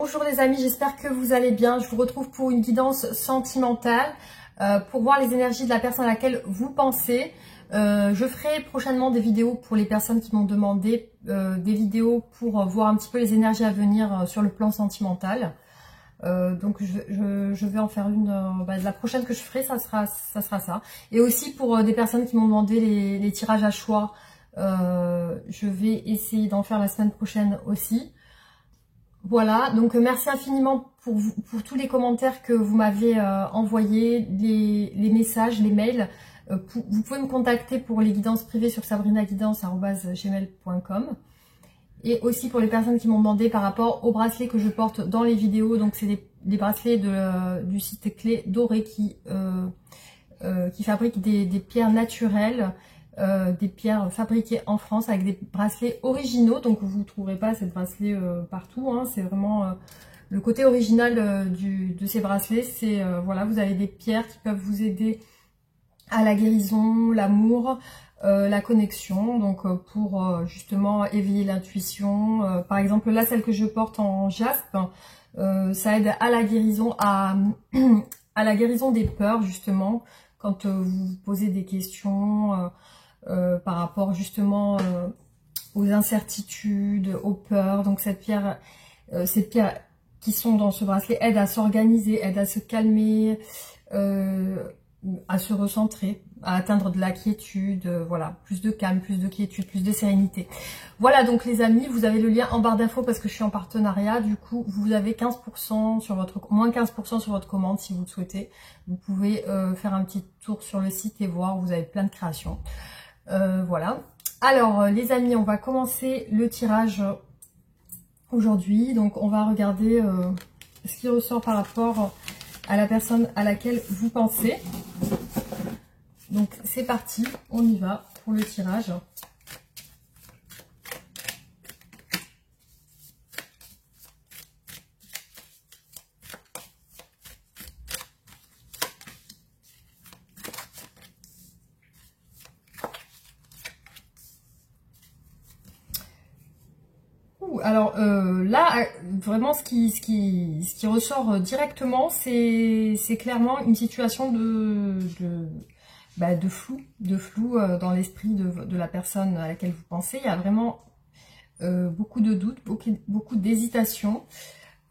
Bonjour les amis, j'espère que vous allez bien. Je vous retrouve pour une guidance sentimentale, pour voir les énergies de la personne à laquelle vous pensez. Je ferai prochainement des vidéos pour les personnes qui m'ont demandé, des vidéos pour voir un petit peu les énergies à venir sur le plan sentimental. Donc je vais en faire une, la prochaine que je ferai, ça sera ça. Et aussi pour des personnes qui m'ont demandé les tirages à choix, je vais essayer d'en faire la semaine prochaine aussi. Voilà, donc merci infiniment pour tous les commentaires que vous m'avez envoyés, les messages, les mails. Vous pouvez me contacter pour les guidances privées sur sabrinaguidance@gmail.com. Et aussi pour les personnes qui m'ont demandé par rapport aux bracelets que je porte dans les vidéos. Donc c'est des bracelets du site Clé Doré qui fabrique des pierres naturelles. Des pierres fabriquées en France avec des bracelets originaux, donc vous ne trouverez pas ces bracelets partout, hein. C'est vraiment le côté original de ces bracelets. C'est voilà, vous avez des pierres qui peuvent vous aider à la guérison, l'amour, la connexion, donc pour justement éveiller l'intuition. Par exemple là, celle que je porte en jaspe, ça aide à la guérison, à la guérison des peurs, justement, quand vous vous posez des questions par rapport justement aux incertitudes, aux peurs. Donc ces pierres qui sont dans ce bracelet aident à s'organiser, aident à se calmer, à se recentrer, à atteindre de la quiétude, voilà, plus de calme, plus de quiétude, plus de sérénité. Voilà donc les amis, vous avez le lien en barre d'infos parce que je suis en partenariat, du coup vous avez 15% sur moins 15% sur votre commande si vous le souhaitez. Vous pouvez faire un petit tour sur le site et voir, vous avez plein de créations. Voilà. Alors les amis, on va commencer le tirage aujourd'hui. Donc on va regarder ce qui ressort par rapport à la personne à laquelle vous pensez. Donc c'est parti, on y va pour le tirage. Alors là, vraiment, ce qui ressort directement, c'est clairement une situation de flou dans l'esprit de la personne à laquelle vous pensez. Il y a vraiment beaucoup de doutes, beaucoup d'hésitation.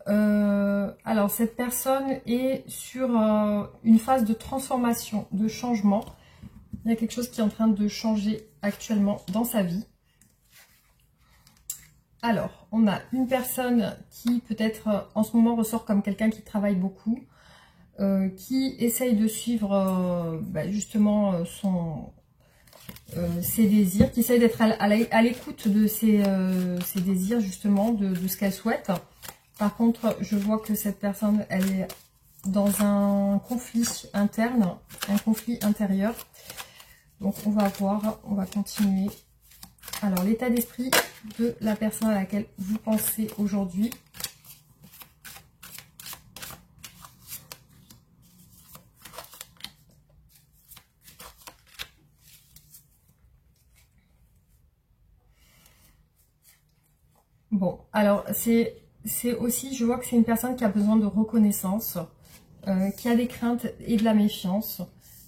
Alors cette personne est sur une phase de transformation, de changement. Il y a quelque chose qui est en train de changer actuellement dans sa vie. Alors, on a une personne qui peut-être en ce moment ressort comme quelqu'un qui travaille beaucoup, qui essaye de suivre justement ses désirs, qui essaye d'être à l'écoute de ses désirs justement, de ce qu'elle souhaite. Par contre, je vois que cette personne, elle est dans un conflit interne, un conflit intérieur. Donc on va voir, on va continuer. Alors, l'état d'esprit de la personne à laquelle vous pensez aujourd'hui. Bon, alors, c'est aussi, je vois que c'est une personne qui a besoin de reconnaissance, qui a des craintes et de la méfiance.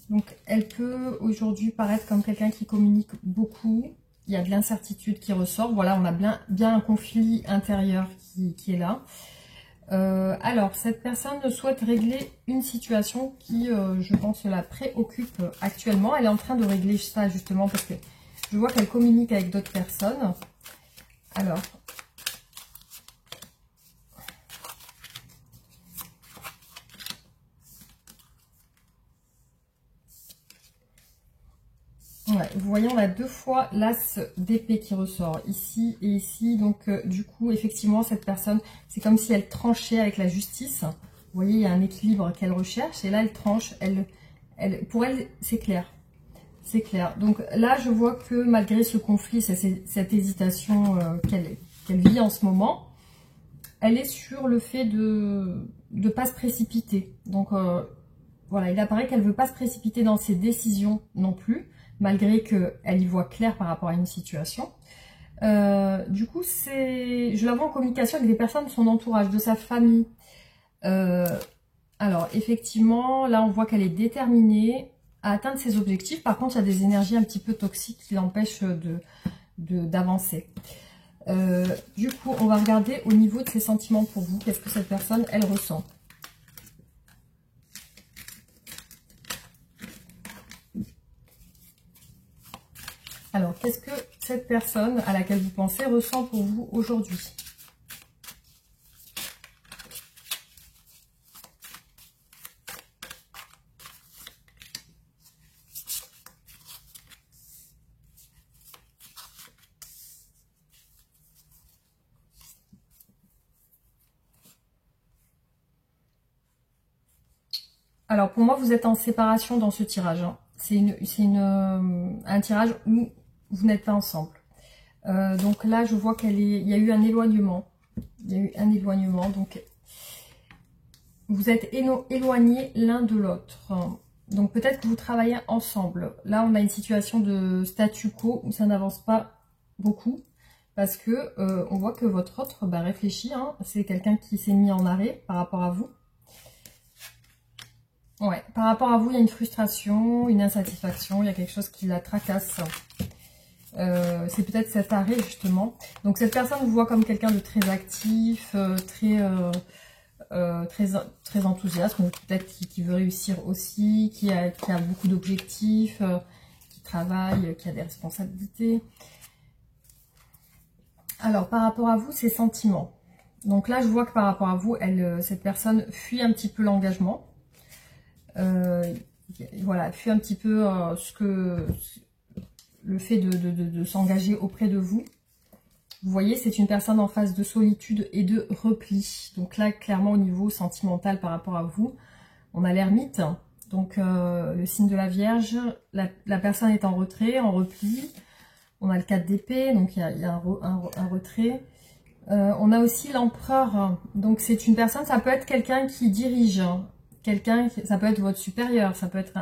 Donc, elle peut aujourd'hui paraître comme quelqu'un qui communique beaucoup. Il y a de l'incertitude qui ressort. Voilà, on a bien un conflit intérieur qui est là. Alors, cette personne souhaite régler une situation qui, je pense, la préoccupe actuellement. Elle est en train de régler ça, justement, parce que je vois qu'elle communique avec d'autres personnes. Alors... Ouais, vous voyez, on a deux fois l'as d'épée qui ressort, ici et ici. Donc, du coup, effectivement, cette personne, c'est comme si elle tranchait avec la justice. Vous voyez, il y a un équilibre qu'elle recherche. Et là, elle tranche. Pour elle, c'est clair. C'est clair. Donc là, je vois que malgré ce conflit, cette hésitation qu'elle vit en ce moment, elle est sur le fait de ne pas se précipiter. Donc, voilà, il apparaît qu'elle ne veut pas se précipiter dans ses décisions non plus, malgré qu'elle y voit clair par rapport à une situation. Du coup, je la vois en communication avec des personnes de son entourage, de sa famille. Alors, effectivement, là, on voit qu'elle est déterminée à atteindre ses objectifs. Par contre, il y a des énergies un petit peu toxiques qui l'empêchent d'avancer. Du coup, on va regarder au niveau de ses sentiments pour vous. Qu'est-ce que cette personne, elle ressent? Alors, qu'est-ce que cette personne à laquelle vous pensez ressent pour vous aujourd'hui? Alors, pour moi, vous êtes en séparation dans ce tirage. Hein. C'est un tirage où vous n'êtes pas ensemble. Donc là, je vois il y a eu un éloignement. Il y a eu un éloignement, donc vous êtes éloignés l'un de l'autre. Donc peut-être que vous travaillez ensemble. Là, on a une situation de statu quo où ça n'avance pas beaucoup. Parce que on voit que votre autre réfléchit. Hein. C'est quelqu'un qui s'est mis en arrêt par rapport à vous. Ouais, par rapport à vous, il y a une frustration, une insatisfaction, il y a quelque chose qui la tracasse. C'est peut-être cet arrêt justement. Donc cette personne vous voit comme quelqu'un de très actif, très enthousiaste, peut-être qui veut réussir aussi, qui a beaucoup d'objectifs, qui travaille, qui a des responsabilités. Alors par rapport à vous, ses sentiments. Donc là, je vois que par rapport à vous, cette personne fuit un petit peu l'engagement. Voilà, fuit un petit peu le fait de s'engager auprès de vous. Vous voyez, c'est une personne en phase de solitude et de repli. Donc là, clairement, au niveau sentimental par rapport à vous, on a l'ermite. Donc, le signe de la Vierge, la personne est en retrait, en repli. On a le 4 d'épée, donc il y a un retrait. On a aussi l'empereur. Donc, c'est une personne, ça peut être quelqu'un qui dirige. Ça peut être votre supérieur, ça peut être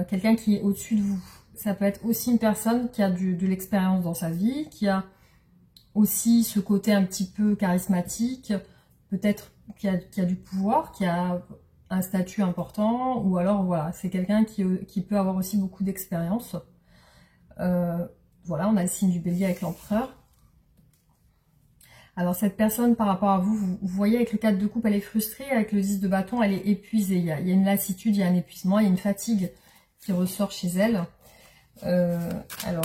quelqu'un qui est au-dessus de vous. Ça peut être aussi une personne qui a de l'expérience dans sa vie, qui a aussi ce côté un petit peu charismatique, peut-être qui a du pouvoir, qui a un statut important, ou alors voilà, c'est quelqu'un qui peut avoir aussi beaucoup d'expérience. Voilà, on a le signe du bélier avec l'empereur. Alors cette personne par rapport à vous, vous voyez avec le 4 de coupe, elle est frustrée, avec le 10 de bâton, elle est épuisée. Il y a une lassitude, il y a un épuisement, il y a une fatigue qui ressort chez elle. Alors,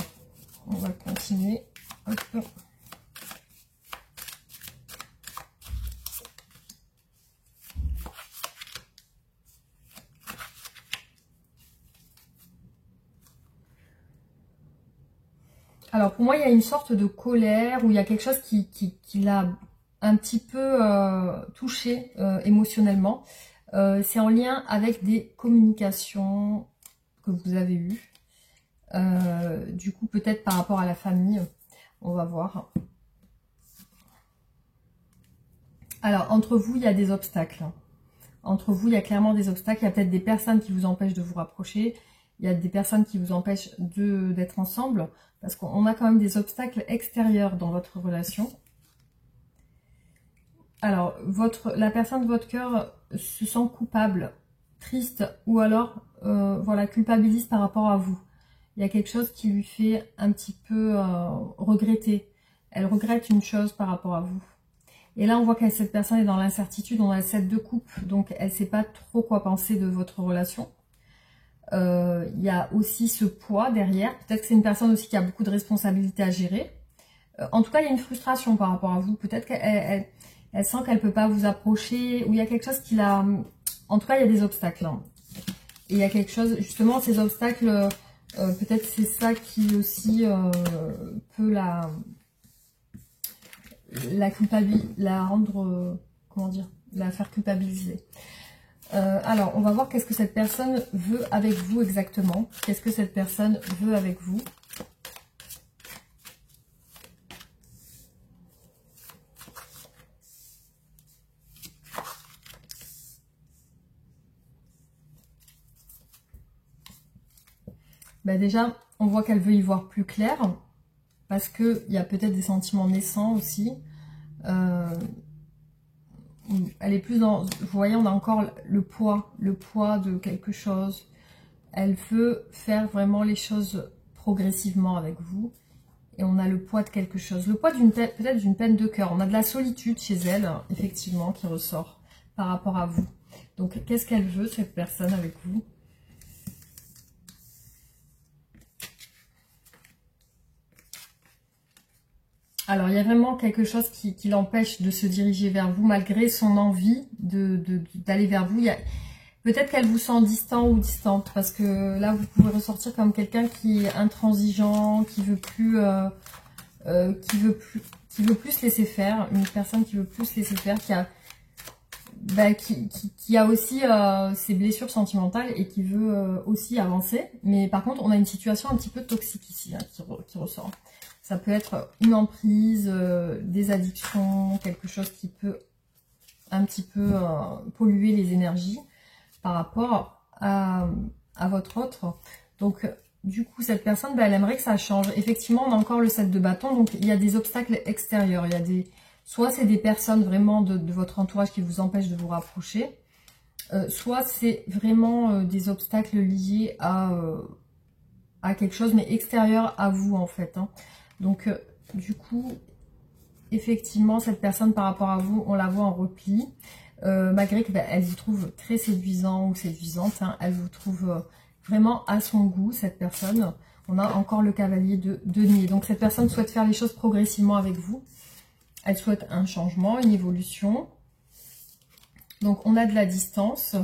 on va continuer. Hop. Alors pour moi, il y a une sorte de colère où il y a quelque chose qui l'a un petit peu touché émotionnellement. C'est en lien avec des communications que vous avez eues. Du coup, peut-être par rapport à la famille, on va voir. Alors, entre vous, il y a des obstacles. Entre vous, il y a clairement des obstacles. Il y a peut-être des personnes qui vous empêchent de vous rapprocher. Il y a des personnes qui vous empêchent d'être ensemble. Parce qu'on a quand même des obstacles extérieurs dans votre relation. Alors, la personne de votre cœur se sent coupable, triste, ou alors, voilà, culpabilise par rapport à vous. Il y a quelque chose qui lui fait un petit peu regretter. Elle regrette une chose par rapport à vous. Et là, on voit que cette personne est dans l'incertitude. On a le 7 de coupe, donc elle ne sait pas trop quoi penser de votre relation. Il y a aussi ce poids derrière. Peut-être que c'est une personne aussi qui a beaucoup de responsabilités à gérer. En tout cas, il y a une frustration par rapport à vous. Peut-être qu'elle sent qu'elle ne peut pas vous approcher, ou il y a quelque chose qui la... En tout cas, il y a des obstacles. Hein. Et il y a quelque chose, justement, ces obstacles, peut-être c'est ça qui aussi peut la rendre, comment dire, la faire culpabiliser. Alors, on va voir qu'est-ce que cette personne veut avec vous exactement. Qu'est-ce que cette personne veut avec vous? Déjà, on voit qu'elle veut y voir plus clair. parce qu'il y a peut-être des sentiments naissants aussi. Elle est plus dans... Vous voyez, on a encore le poids de quelque chose. Elle veut faire vraiment les choses progressivement avec vous. Et on a le poids de quelque chose. Le poids peut-être d'une peine de cœur. On a de la solitude chez elle, effectivement, qui ressort par rapport à vous. Donc, qu'est-ce qu'elle veut, cette personne, avec vous? Alors, il y a vraiment quelque chose qui l'empêche de se diriger vers vous, malgré son envie d'aller vers vous. Peut-être qu'elle vous sent distant ou distante, parce que là, vous pouvez ressortir comme quelqu'un qui est intransigeant, qui veut plus se laisser faire, une personne qui veut plus se laisser faire, qui a aussi ses blessures sentimentales et qui veut aussi avancer. Mais par contre, on a une situation un petit peu toxique ici, hein, qui ressort. Ça peut être une emprise, des addictions, quelque chose qui peut un petit peu polluer les énergies par rapport à votre autre. Donc, du coup, cette personne, elle aimerait que ça change. Effectivement, on a encore le 7 de bâton, donc il y a des obstacles extérieurs. Il y a soit c'est des personnes vraiment de votre entourage qui vous empêchent de vous rapprocher, soit c'est vraiment des obstacles liés à quelque chose, mais extérieur à vous, en fait. Hein. Donc, du coup, effectivement, cette personne, par rapport à vous, on la voit en repli. Malgré qu'elle vous trouve très séduisant ou séduisante, hein, elle vous trouve vraiment à son goût, cette personne. On a encore le cavalier de denier. Donc, cette personne souhaite faire les choses progressivement avec vous. Elle souhaite un changement, une évolution. Donc, on a de la distance.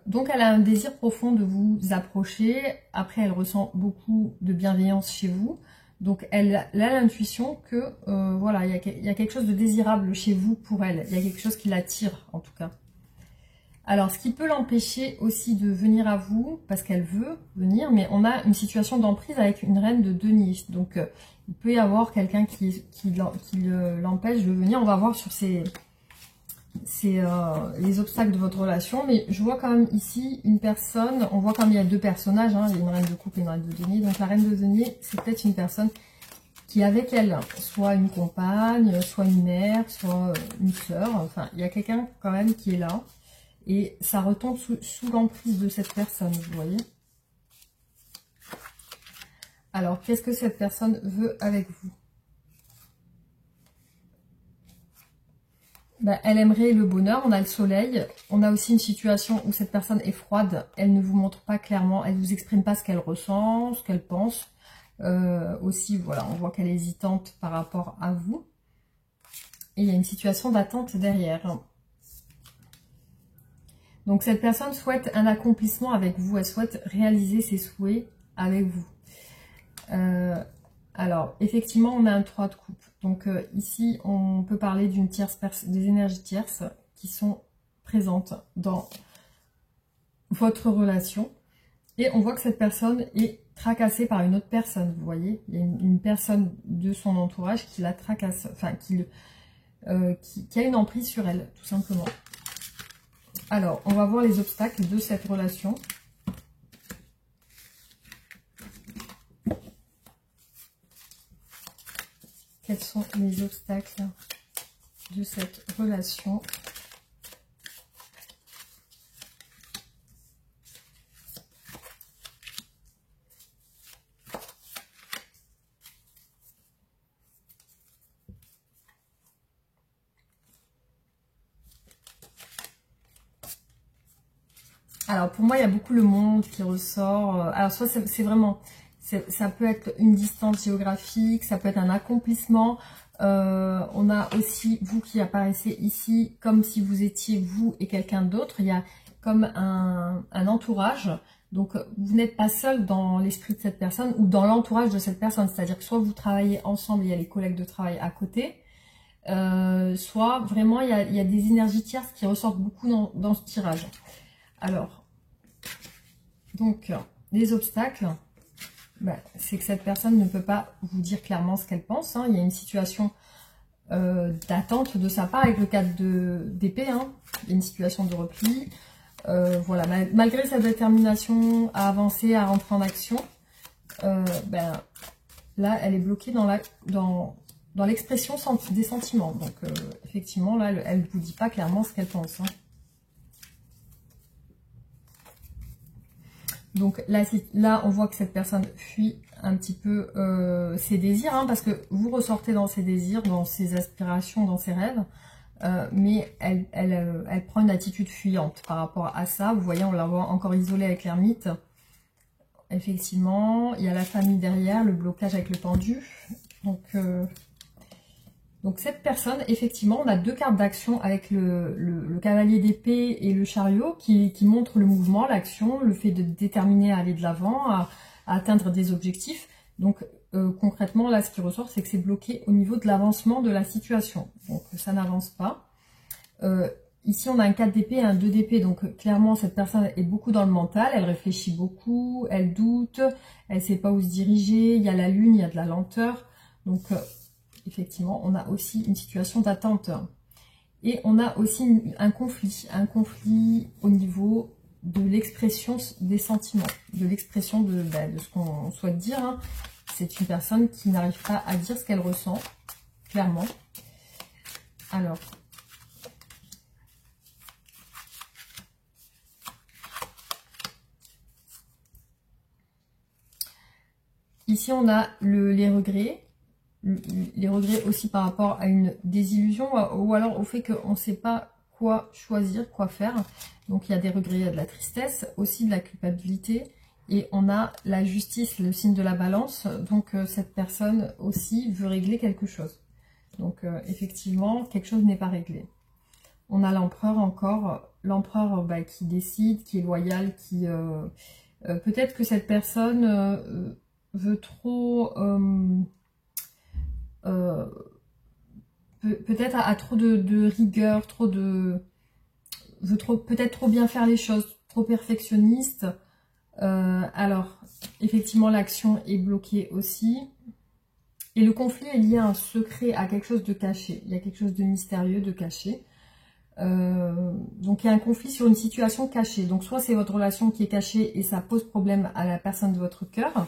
Donc, elle a un désir profond de vous approcher. Après, elle ressent beaucoup de bienveillance chez vous. Donc, elle a l'intuition que, voilà, il y a quelque chose de désirable chez vous pour elle. Il y a quelque chose qui l'attire, en tout cas. Alors, ce qui peut l'empêcher aussi de venir à vous, parce qu'elle veut venir, mais on a une situation d'emprise avec une reine de denier. Donc, il peut y avoir quelqu'un qui l'empêche de venir. On va voir sur les obstacles de votre relation. Mais je vois quand même ici une personne, on voit comme il y a deux personnages, hein, il y a une reine de coupe et une reine de denier. Donc la reine de denier, c'est peut-être une personne qui est avec elle, soit une compagne, soit une mère, soit une sœur. Enfin, il y a quelqu'un quand même qui est là. Et ça retombe sous l'emprise de cette personne, vous voyez. Alors, qu'est-ce que cette personne veut avec vous? Elle aimerait le bonheur, on a le soleil. On a aussi une situation où cette personne est froide. Elle ne vous montre pas clairement, elle ne vous exprime pas ce qu'elle ressent, ce qu'elle pense. Aussi, voilà, on voit qu'elle est hésitante par rapport à vous. Et il y a une situation d'attente derrière. Donc, cette personne souhaite un accomplissement avec vous. Elle souhaite réaliser ses souhaits avec vous. Alors, effectivement, on a un 3 de coupe. Donc, ici, on peut parler d'une tierce des énergies tierces qui sont présentes dans votre relation. Et on voit que cette personne est tracassée par une autre personne, vous voyez. Il y a une personne de son entourage qui la tracasse, enfin, qui a une emprise sur elle, tout simplement. Alors, on va voir les obstacles de cette relation. Quels sont les obstacles de cette relation? Alors, pour moi, il y a beaucoup le monde qui ressort. Alors, soit c'est vraiment... Ça peut être une distance géographique, ça peut être un accomplissement. On a aussi vous qui apparaissez ici comme si vous étiez vous et quelqu'un d'autre. Il y a comme un entourage. Donc, vous n'êtes pas seul dans l'esprit de cette personne ou dans l'entourage de cette personne. C'est-à-dire que soit vous travaillez ensemble, il y a les collègues de travail à côté. Soit vraiment, il y a des énergies tierces qui ressortent beaucoup dans ce tirage. Alors, donc, les obstacles... c'est que cette personne ne peut pas vous dire clairement ce qu'elle pense. Hein. Il y a une situation d'attente de sa part avec le 4 d'épée. Hein. Il y a une situation de repli. Voilà. Malgré sa détermination à avancer, à rentrer en action, Là, elle est bloquée dans l'expression des sentiments. Donc, effectivement, là, elle ne vous dit pas clairement ce qu'elle pense. Hein. Donc là, on voit que cette personne fuit un petit peu ses désirs, hein, parce que vous ressortez dans ses désirs, dans ses aspirations, dans ses rêves, mais elle prend une attitude fuyante par rapport à ça. Vous voyez, on la voit encore isolée avec l'ermite. Effectivement, il y a la famille derrière, le blocage avec le pendu. Donc cette personne, effectivement, on a deux cartes d'action avec le cavalier d'épée et le chariot qui montrent le mouvement, l'action, le fait de déterminer à aller de l'avant, à atteindre des objectifs. Donc concrètement, là, ce qui ressort, c'est que c'est bloqué au niveau de l'avancement de la situation. Donc ça n'avance pas. Ici, on a un 4 d'épée et un 2 d'épée. Donc clairement, cette personne est beaucoup dans le mental, elle réfléchit beaucoup, elle doute, elle ne sait pas où se diriger, il y a la lune, il y a de la lenteur. Donc effectivement, on a aussi une situation d'attente. Et on a aussi un conflit au niveau de l'expression des sentiments, de l'expression de ce qu'on souhaite dire. Hein. C'est une personne qui n'arrive pas à dire ce qu'elle ressent, clairement. Alors, ici on a les regrets. Les regrets aussi par rapport à une désillusion ou alors au fait qu'on ne sait pas quoi choisir, quoi faire. Donc il y a des regrets, il y a de la tristesse, aussi de la culpabilité. Et on a la justice, le signe de la balance. Donc cette personne aussi veut régler quelque chose. Donc effectivement, quelque chose n'est pas réglé. On a l'empereur encore, l'empereur qui décide, qui est loyal, qui... peut-être que cette personne veut trop... peut-être a trop de rigueur, veut peut-être trop bien faire les choses, trop perfectionniste. Alors, effectivement, l'action est bloquée aussi. Et le conflit est lié à un secret, à quelque chose de caché. Il y a quelque chose de mystérieux, de caché. Donc, il y a un conflit sur une situation cachée. Donc, soit c'est votre relation qui est cachée et ça pose problème à la personne de votre cœur,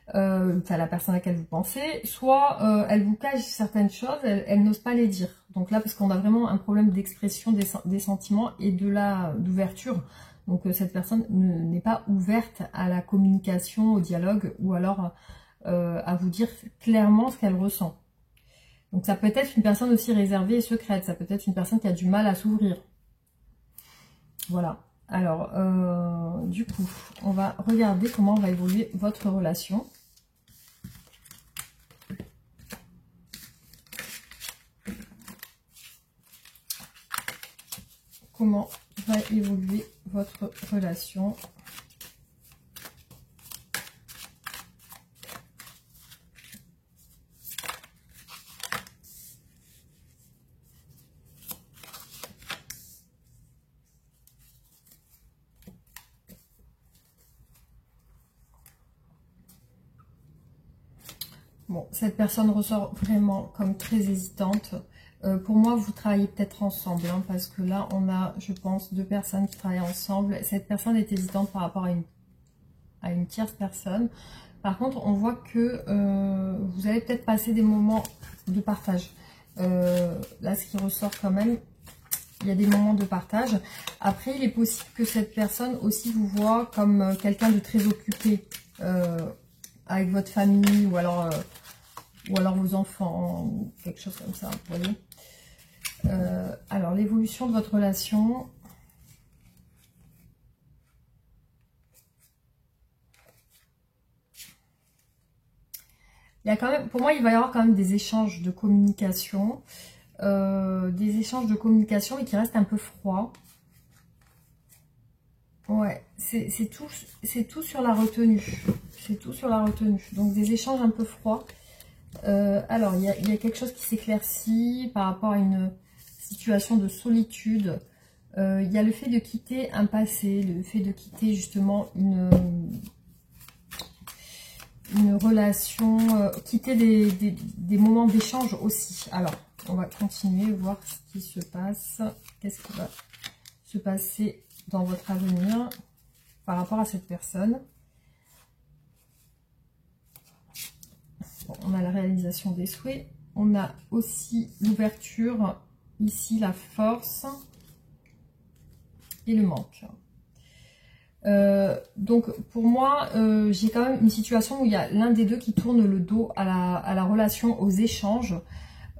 à la personne à laquelle vous pensez, soit elle vous cache certaines choses, elle n'ose pas les dire. Donc là, parce qu'on a vraiment un problème d'expression des sentiments et d'ouverture. Donc cette personne n'est pas ouverte à la communication, au dialogue, ou alors à vous dire clairement ce qu'elle ressent. Donc ça peut être une personne aussi réservée et secrète, ça peut être une personne qui a du mal à s'ouvrir. Voilà. Alors, du coup, on va regarder comment va évoluer votre relation. Comment va évoluer votre relation. Bon, cette personne ressort vraiment comme très hésitante. Pour moi, vous travaillez peut-être ensemble, hein, parce que là, on a, je pense, deux personnes qui travaillent ensemble. Cette personne est hésitante par rapport à une tierce personne. Par contre, on voit que vous allez peut-être passer des moments de partage. Là, ce qui ressort quand même, il y a des moments de partage. Après, il est possible que cette personne aussi vous voit comme quelqu'un de très occupé avec votre famille ou alors vos enfants, ou quelque chose comme ça, vous voyez. Alors, l'évolution de votre relation. Il y a quand même, pour moi, il va y avoir quand même des échanges de communication. Mais qui restent un peu froids. Ouais, c'est tout sur la retenue. C'est tout sur la retenue. Donc, des échanges un peu froids. Alors, il y a quelque chose qui s'éclaircit par rapport à une situation de solitude. Il y a le fait de quitter un passé, le fait de quitter justement une relation, quitter des moments d'échange aussi. Alors, on va continuer, voir ce qui se passe. Qu'est-ce qui va se passer dans votre avenir par rapport à cette personne. On a la réalisation des souhaits. On a aussi l'ouverture, ici la force et le manque. Donc pour moi, j'ai quand même une situation où il y a l'un des deux qui tourne le dos à la relation, aux échanges.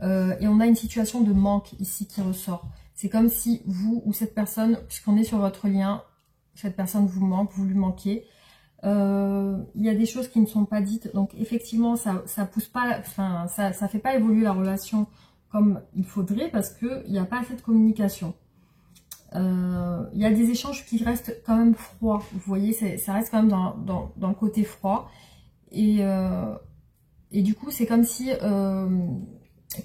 Et on a une situation de manque ici qui ressort. C'est comme si vous ou cette personne, puisqu'on est sur votre lien, cette personne vous manque, vous lui manquez. Il y a des choses qui ne sont pas dites, donc effectivement ça pousse pas, enfin ça fait pas évoluer la relation comme il faudrait parce que il n'y a pas assez de communication. Il y a des échanges qui restent quand même froids, vous voyez, ça reste quand même dans le côté froid et du coup c'est comme si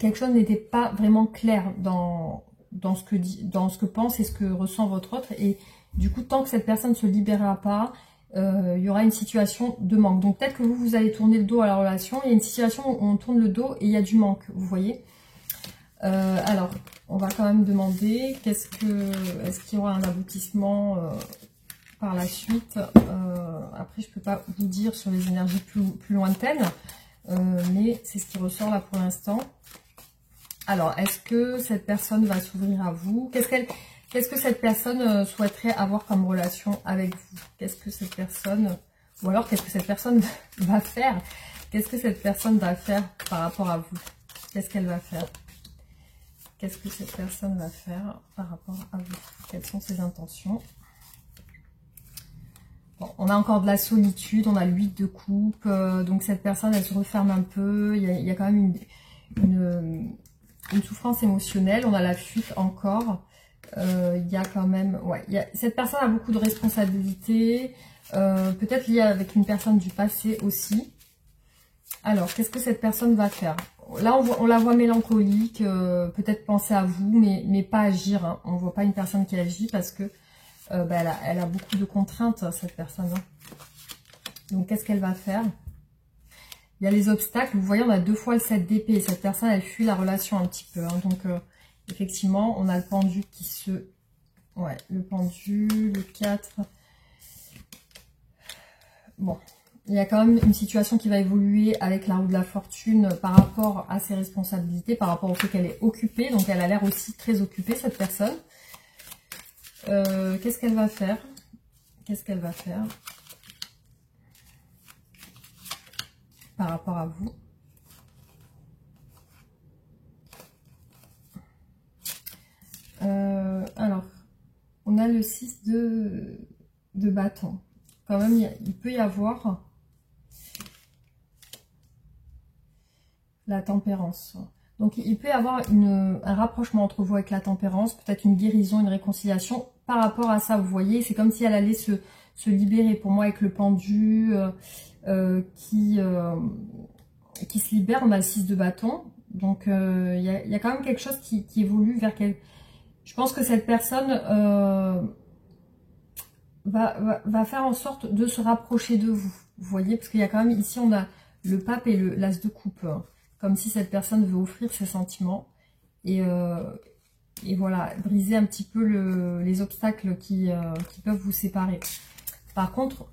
quelque chose n'était pas vraiment clair dans ce que pense et ce que ressent votre autre, et du coup tant que cette personne ne se libérera pas, il y aura une situation de manque. Donc peut-être que vous allez tourner le dos à la relation. Il y a une situation où on tourne le dos et il y a du manque, vous voyez. Alors, on va quand même demander, est-ce qu'il y aura un aboutissement par la suite. Après, je ne peux pas vous dire sur les énergies plus lointaines, mais c'est ce qui ressort là pour l'instant. Alors, est-ce que cette personne va s'ouvrir à vous? Qu'est-ce que cette personne souhaiterait avoir comme relation avec vous? Qu'est-ce que cette personne, ou alors qu'est-ce que cette personne va faire? Qu'est-ce que cette personne va faire par rapport à vous? Qu'est-ce qu'elle va faire? Qu'est-ce que cette personne va faire par rapport à vous? Quelles sont ses intentions? Bon, on a encore de la solitude, on a l'huile de coupe, donc cette personne, elle se referme un peu, il y a quand même une souffrance émotionnelle, on a la fuite encore. Il y a quand même, ouais, cette personne a beaucoup de responsabilités, peut-être liée avec une personne du passé aussi. Alors, qu'est-ce que cette personne va faire? Là, on la voit mélancolique, peut-être penser à vous, mais pas agir. Hein. On ne voit pas une personne qui agit parce que elle a beaucoup de contraintes, cette personne. Hein. Donc, qu'est-ce qu'elle va faire? Il y a les obstacles. Vous voyez, on a 2 fois le 7 d'épée. Cette personne, elle fuit la relation un petit peu. Hein. Donc, effectivement, on a le pendu qui se... Ouais, le pendu, le 4. Bon, il y a quand même une situation qui va évoluer avec la roue de la fortune par rapport à ses responsabilités, par rapport au fait qu'elle est occupée. Donc, elle a l'air aussi très occupée, cette personne. Qu'est-ce qu'elle va faire? Qu'est-ce qu'elle va faire par rapport à vous? Alors, on a le 6 de bâton. Quand même, il peut y avoir la tempérance. Donc, il peut y avoir un rapprochement entre vous avec la tempérance, peut-être une guérison, une réconciliation par rapport à ça. Vous voyez, c'est comme si elle allait se libérer. Pour moi, avec le pendu qui se libère, on a le 6 de bâton. Donc, il y a quand même quelque chose qui évolue vers quelque... Je pense que cette personne va faire en sorte de se rapprocher de vous. Vous voyez, parce qu'il y a quand même, ici, on a le pape et l'as de coupe. Comme si cette personne veut offrir ses sentiments. Et voilà, briser un petit peu les obstacles qui peuvent vous séparer. Par contre,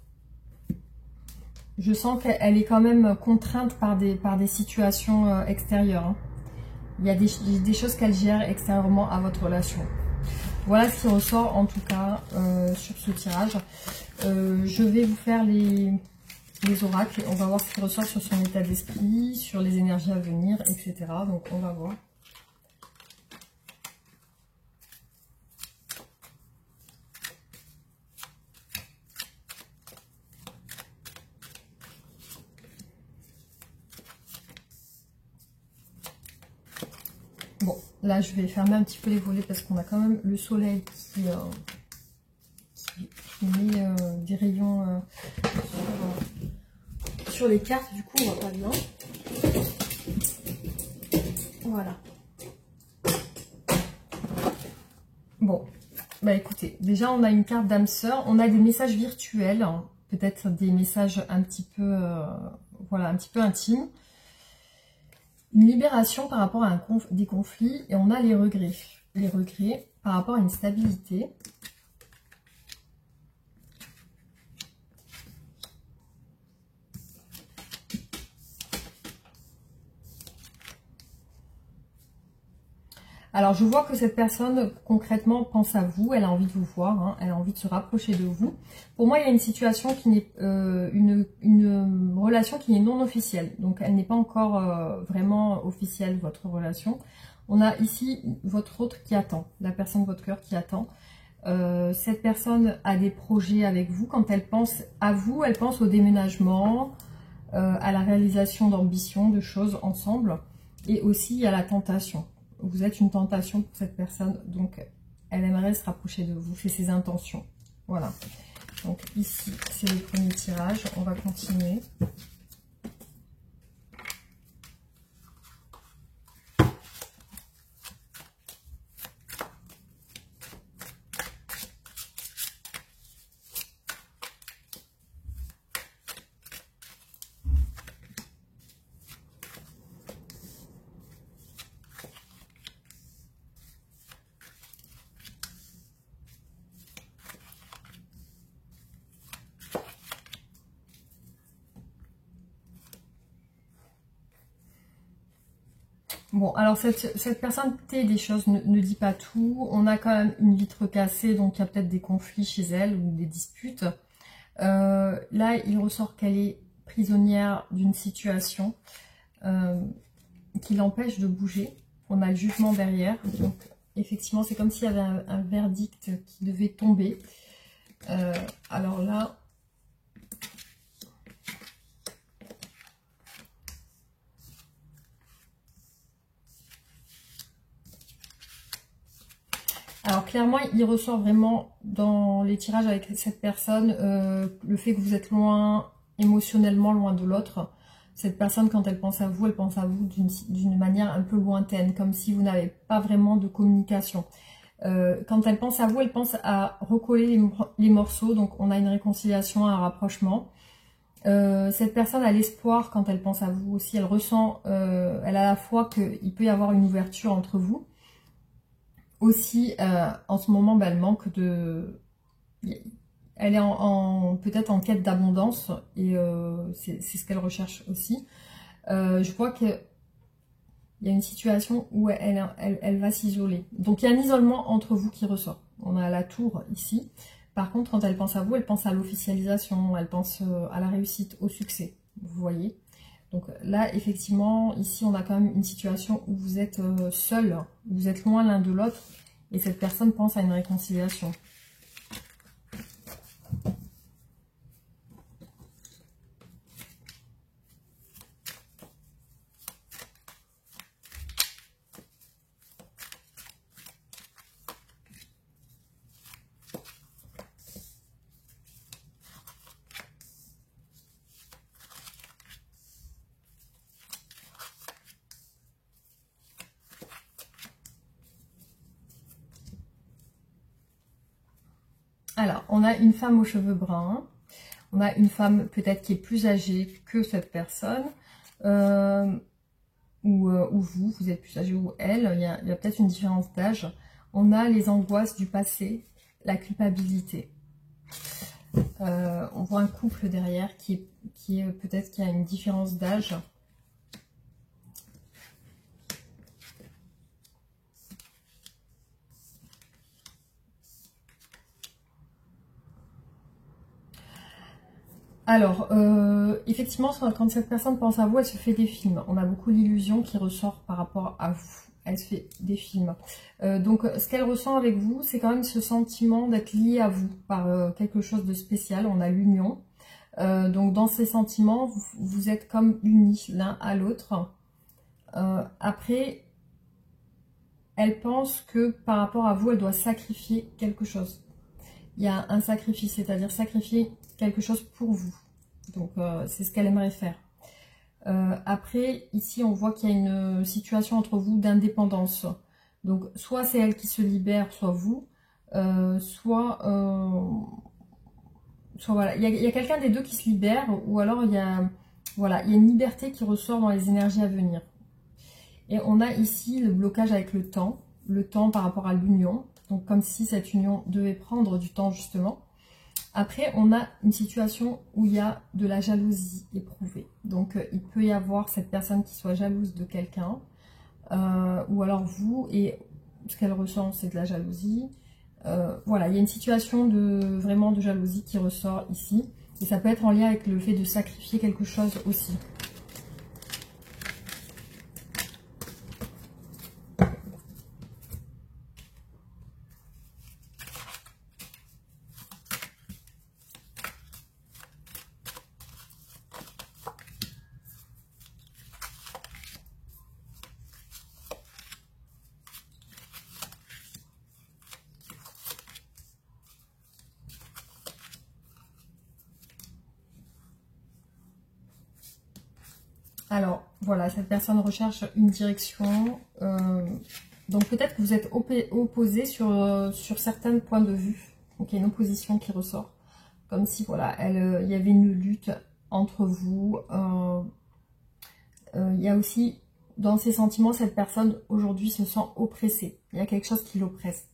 je sens qu'elle est quand même contrainte par des situations extérieures. Hein. Il y a des choses qu'elle gère extérieurement à votre relation. Voilà ce qui ressort en tout cas sur ce tirage. Je vais vous faire les oracles. On va voir ce qui ressort sur son état d'esprit, sur les énergies à venir, etc. Donc on va voir. Bon, là je vais fermer un petit peu les volets parce qu'on a quand même le soleil qui met des rayons sur les cartes. Du coup, on voit pas bien. Voilà. Bon, bah écoutez, déjà on a une carte d'âme sœur, on a des messages virtuels, hein, peut-être des messages un petit peu, voilà, un petit peu intimes. Une libération par rapport à des conflits, et on a les regrets. Les regrets par rapport à une stabilité. Alors, je vois que cette personne, concrètement, pense à vous. Elle a envie de vous voir. Hein, elle a envie de se rapprocher de vous. Pour moi, il y a une situation qui n'est... une relation qui est non officielle. Donc, elle n'est pas encore vraiment officielle, votre relation. On a ici votre autre qui attend. La personne de votre cœur qui attend. Cette personne a des projets avec vous. Quand elle pense à vous, elle pense au déménagement, à la réalisation d'ambitions, de choses ensemble. Et aussi à la tentation. Vous êtes une tentation pour cette personne, donc elle aimerait se rapprocher de vous, c'est ses intentions. Voilà. Donc ici, c'est le premier tirage. On va continuer. Bon, alors cette personne tait des choses, ne dit pas tout. On a quand même une vitre cassée, donc il y a peut-être des conflits chez elle ou des disputes. Là, il ressort qu'elle est prisonnière d'une situation qui l'empêche de bouger. On a le jugement derrière. Donc, effectivement, c'est comme s'il y avait un verdict qui devait tomber. Alors là... Alors clairement, il ressort vraiment dans les tirages avec cette personne le fait que vous êtes loin, émotionnellement loin de l'autre. Cette personne, quand elle pense à vous d'une manière un peu lointaine, comme si vous n'avez pas vraiment de communication. Quand elle pense à vous, elle pense à recoller les morceaux, donc on a une réconciliation, un rapprochement. Cette personne a l'espoir quand elle pense à vous aussi, elle ressent, elle a la foi qu'il peut y avoir une ouverture entre vous. Aussi, en ce moment, elle manque de... Elle est peut-être en quête d'abondance et c'est ce qu'elle recherche aussi. Je vois qu'il y a une situation où elle va s'isoler. Donc, il y a un isolement entre vous qui ressort. On a la tour ici. Par contre, quand elle pense à vous, elle pense à l'officialisation, elle pense à la réussite, au succès. Vous voyez ? Donc là, effectivement, ici, on a quand même une situation où vous êtes seul, vous êtes loin l'un de l'autre, et cette personne pense à une réconciliation. Alors, on a une femme aux cheveux bruns. On a une femme peut-être qui est plus âgée que cette personne. Ou vous êtes plus âgé ou elle. Il y a peut-être une différence d'âge. On a les angoisses du passé, la culpabilité. On voit un couple derrière qui est peut-être qui a une différence d'âge. Alors, effectivement, quand cette personne pense à vous, elle se fait des films. On a beaucoup d'illusions qui ressortent par rapport à vous. Elle se fait des films. Donc, ce qu'elle ressent avec vous, c'est quand même ce sentiment d'être lié à vous par quelque chose de spécial. On a l'union. Donc, dans ces sentiments, vous êtes comme unis l'un à l'autre. Après, elle pense que par rapport à vous, elle doit sacrifier quelque chose. Il y a un sacrifice, c'est-à-dire sacrifier quelque chose pour vous. Donc, c'est ce qu'elle aimerait faire. Après, ici, on voit qu'il y a une situation entre vous d'indépendance. Donc, soit c'est elle qui se libère, soit vous. Soit voilà. Il y a quelqu'un des deux qui se libère, ou alors il y a une liberté qui ressort dans les énergies à venir. Et on a ici le blocage avec le temps par rapport à l'union. Donc, comme si cette union devait prendre du temps, justement. Après, on a une situation où il y a de la jalousie éprouvée. Donc, il peut y avoir cette personne qui soit jalouse de quelqu'un, ou alors vous, et ce qu'elle ressent, c'est de la jalousie. Voilà, il y a une situation vraiment de jalousie qui ressort ici. Et ça peut être en lien avec le fait de sacrifier quelque chose aussi. Alors, voilà, cette personne recherche une direction. Donc, peut-être que vous êtes opposés sur certains points de vue. Donc, il y a une opposition qui ressort. Comme si, voilà, il y avait une lutte entre vous. Il y a aussi, dans ses sentiments, cette personne, aujourd'hui, se sent oppressée. Il y a quelque chose qui l'oppresse.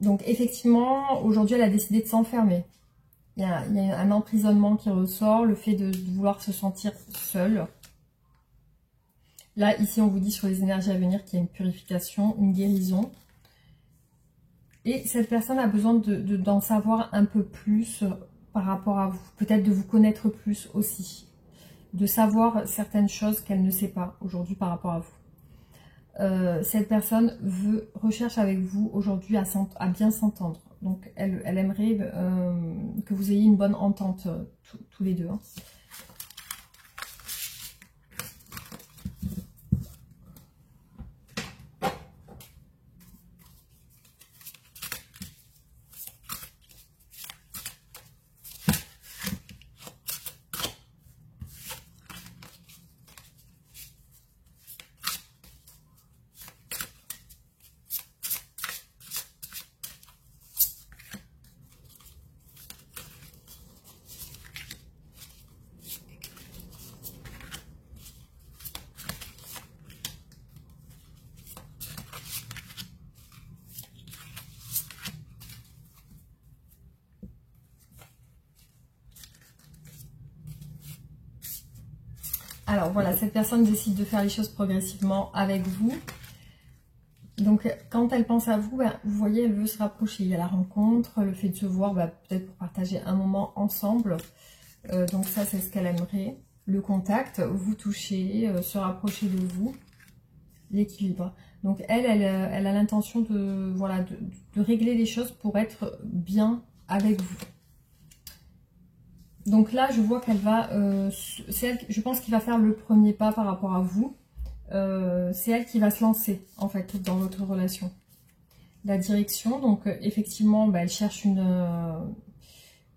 Donc, effectivement, aujourd'hui, elle a décidé de s'enfermer. Il y a un emprisonnement qui ressort, le fait de vouloir se sentir seule. Là, ici, on vous dit sur les énergies à venir qu'il y a une purification, une guérison. Et cette personne a besoin d'en savoir un peu plus par rapport à vous. Peut-être de vous connaître plus aussi. De savoir certaines choses qu'elle ne sait pas aujourd'hui par rapport à vous. Cette personne recherche avec vous aujourd'hui à bien s'entendre. Donc, elle aimerait que vous ayez une bonne entente tous les deux. Hein. Alors voilà, cette personne décide de faire les choses progressivement avec vous. Donc quand elle pense à vous, vous voyez, elle veut se rapprocher. Il y a la rencontre, le fait de se voir, peut-être pour partager un moment ensemble. Donc ça, c'est ce qu'elle aimerait. Le contact, vous toucher, se rapprocher de vous. L'équilibre. Donc elle a l'intention de régler les choses pour être bien avec vous. Donc là, je vois qu'elle va, je pense qu'il va faire le premier pas par rapport à vous. C'est elle qui va se lancer, en fait, dans votre relation. La direction, donc effectivement, elle cherche une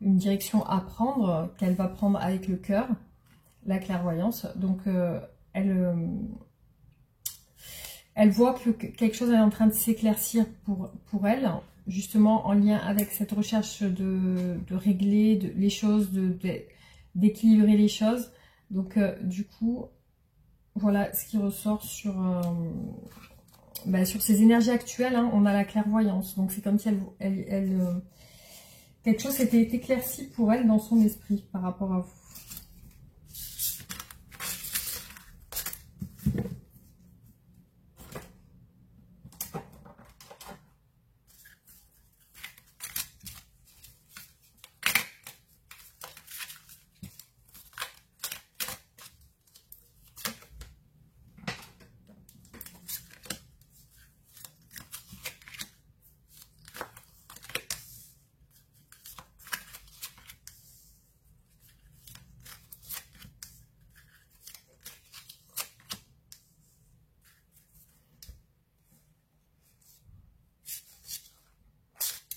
direction à prendre, qu'elle va prendre avec le cœur, la clairvoyance. Donc, elle voit que quelque chose est en train de s'éclaircir pour elle, justement en lien avec cette recherche de régler les choses, d'équilibrer les choses. Donc, du coup, voilà ce qui ressort sur ces énergies actuelles. Hein, on a la clairvoyance. Donc, c'est comme si quelque chose s'était éclairci pour elle dans son esprit par rapport à vous.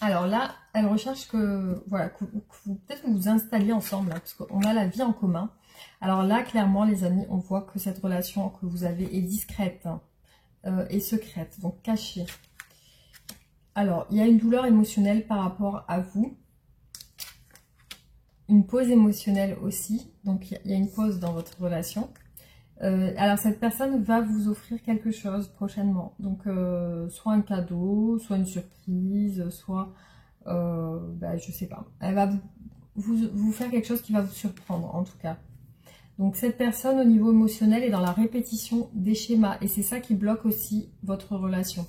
Alors là, elle recherche que vous peut-être vous installiez ensemble, hein, parce qu'on a la vie en commun. Alors là, clairement, les amis, on voit que cette relation que vous avez est discrète et secrète, donc cachée. Alors, il y a une douleur émotionnelle par rapport à vous. Une pause émotionnelle aussi. Donc, il y a une pause dans votre relation. Alors, cette personne va vous offrir quelque chose prochainement. Donc, soit un cadeau, soit une surprise, soit, je sais pas. Elle va vous faire quelque chose qui va vous surprendre, en tout cas. Donc cette personne au niveau émotionnel est dans la répétition des schémas et c'est ça qui bloque aussi votre relation.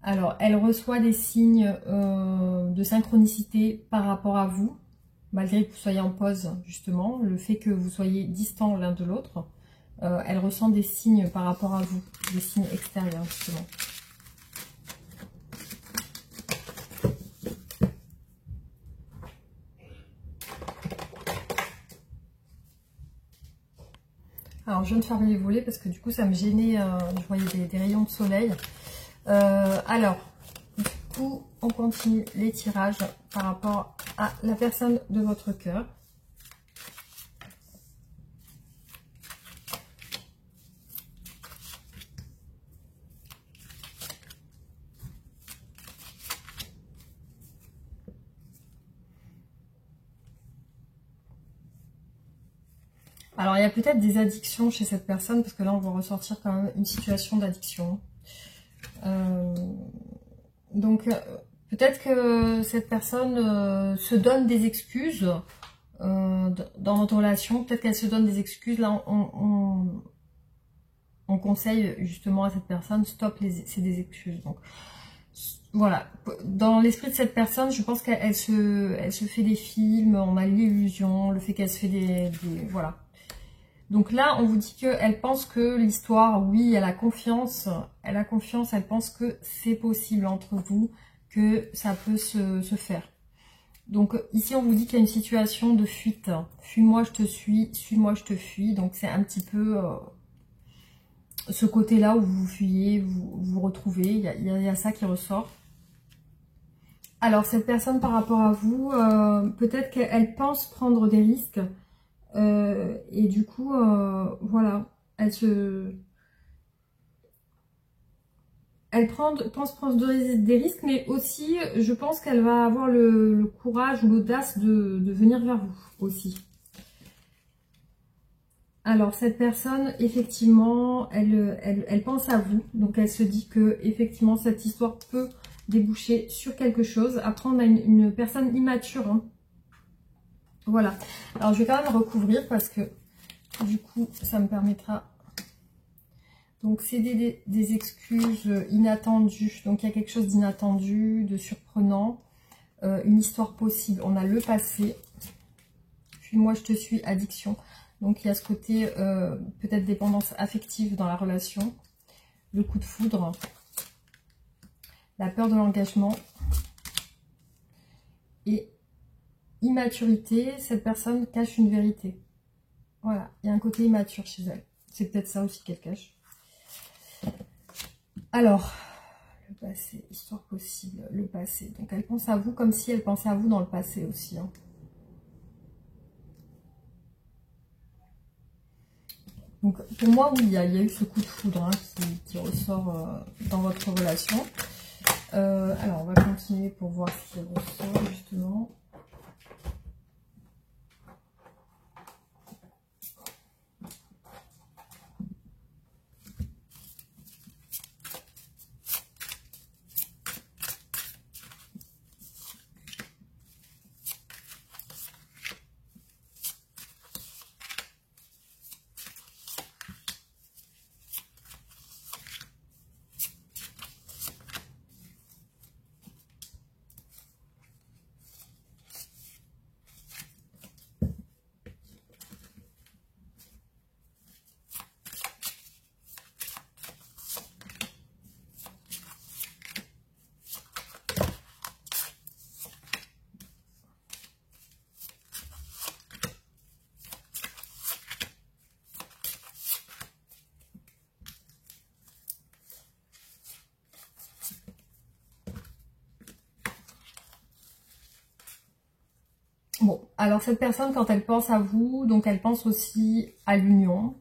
Alors elle reçoit des signes de synchronicité par rapport à vous, malgré que vous soyez en pause justement, le fait que vous soyez distants l'un de l'autre, elle ressent des signes par rapport à vous, des signes extérieurs justement. Alors, je viens de fermer les volets parce que du coup, ça me gênait. Je voyais des rayons de soleil. Alors, du coup, on continue les tirages par rapport à la personne de votre cœur. Alors, il y a peut-être des addictions chez cette personne parce que là, on va ressortir quand même une situation d'addiction. Donc, peut-être que cette personne se donne des excuses dans notre relation. Peut-être qu'elle se donne des excuses. Là, on conseille justement à cette personne, stop, c'est des excuses. Donc, voilà. Dans l'esprit de cette personne, je pense qu'elle se fait des films, on a l'illusion, le fait qu'elle se fait voilà. Donc là, on vous dit qu'elle pense que l'histoire, oui, elle a confiance, elle pense que c'est possible entre vous, que ça peut se faire. Donc ici, on vous dit qu'il y a une situation de fuite. Fuis-moi, je te suis-moi, je te fuis. Donc c'est un petit peu ce côté-là où vous fuyez, vous vous retrouvez. Il y a ça qui ressort. Alors cette personne par rapport à vous, peut-être qu'elle pense prendre des risques. Et du coup, voilà, pense prendre des risques, mais aussi, je pense qu'elle va avoir le courage ou l'audace de venir vers vous aussi. Alors, cette personne, effectivement, elle pense à vous, donc elle se dit que, effectivement, cette histoire peut déboucher sur quelque chose. Après, on a une personne immature, hein. Voilà. Alors, je vais quand même recouvrir parce que, du coup, ça me permettra... Donc, c'est des excuses inattendues. Donc, il y a quelque chose d'inattendu, de surprenant. Une histoire possible. On a le passé. Puis, moi, je te suis, addiction. Donc, il y a ce côté, peut-être dépendance affective dans la relation. Le coup de foudre. La peur de l'engagement. Et immaturité, cette personne cache une vérité. Voilà, il y a un côté immature chez elle. C'est peut-être ça aussi qu'elle cache. Alors, le passé, histoire possible, le passé. Donc elle pense à vous comme si elle pensait à vous dans le passé aussi, hein. Donc pour moi, oui, il y a eu ce coup de foudre, hein, qui ressort dans votre relation. Alors on va continuer pour voir si elle ressort justement. Bon, alors cette personne, quand elle pense à vous, donc elle pense aussi à l'union,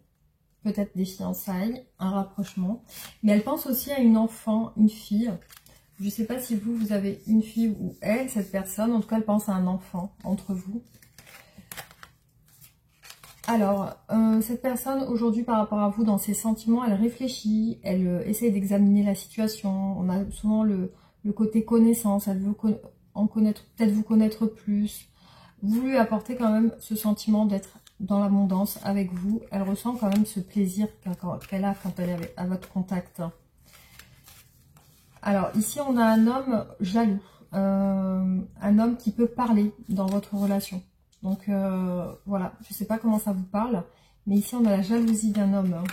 peut-être des fiançailles, un rapprochement, mais elle pense aussi à une enfant, une fille. Je ne sais pas si vous avez une fille ou elle, cette personne, en tout cas elle pense à un enfant entre vous. Alors, cette personne aujourd'hui par rapport à vous, dans ses sentiments, elle réfléchit, elle essaie d'examiner la situation. On a souvent le côté connaissance, elle veut en connaître, peut-être vous connaître plus. Vous lui apportez quand même ce sentiment d'être dans l'abondance avec vous. Elle ressent quand même ce plaisir qu'elle a quand elle est à votre contact. Alors ici on a un homme jaloux, un homme qui peut parler dans votre relation. Donc voilà, je ne sais pas comment ça vous parle, mais ici on a la jalousie d'un homme.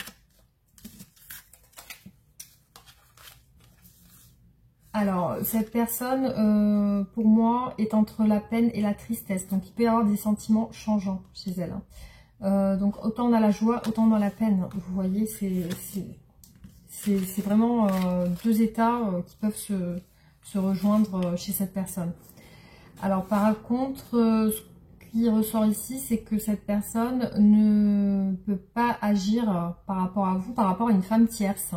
Alors cette personne pour moi est entre la peine et la tristesse, donc il peut y avoir des sentiments changeants chez elle. Donc autant dans la joie, autant dans la peine, vous voyez, c'est vraiment deux états qui peuvent se rejoindre chez cette personne. Alors par contre, ce qui ressort ici, c'est que cette personne ne peut pas agir par rapport à vous, par rapport à une femme tierce.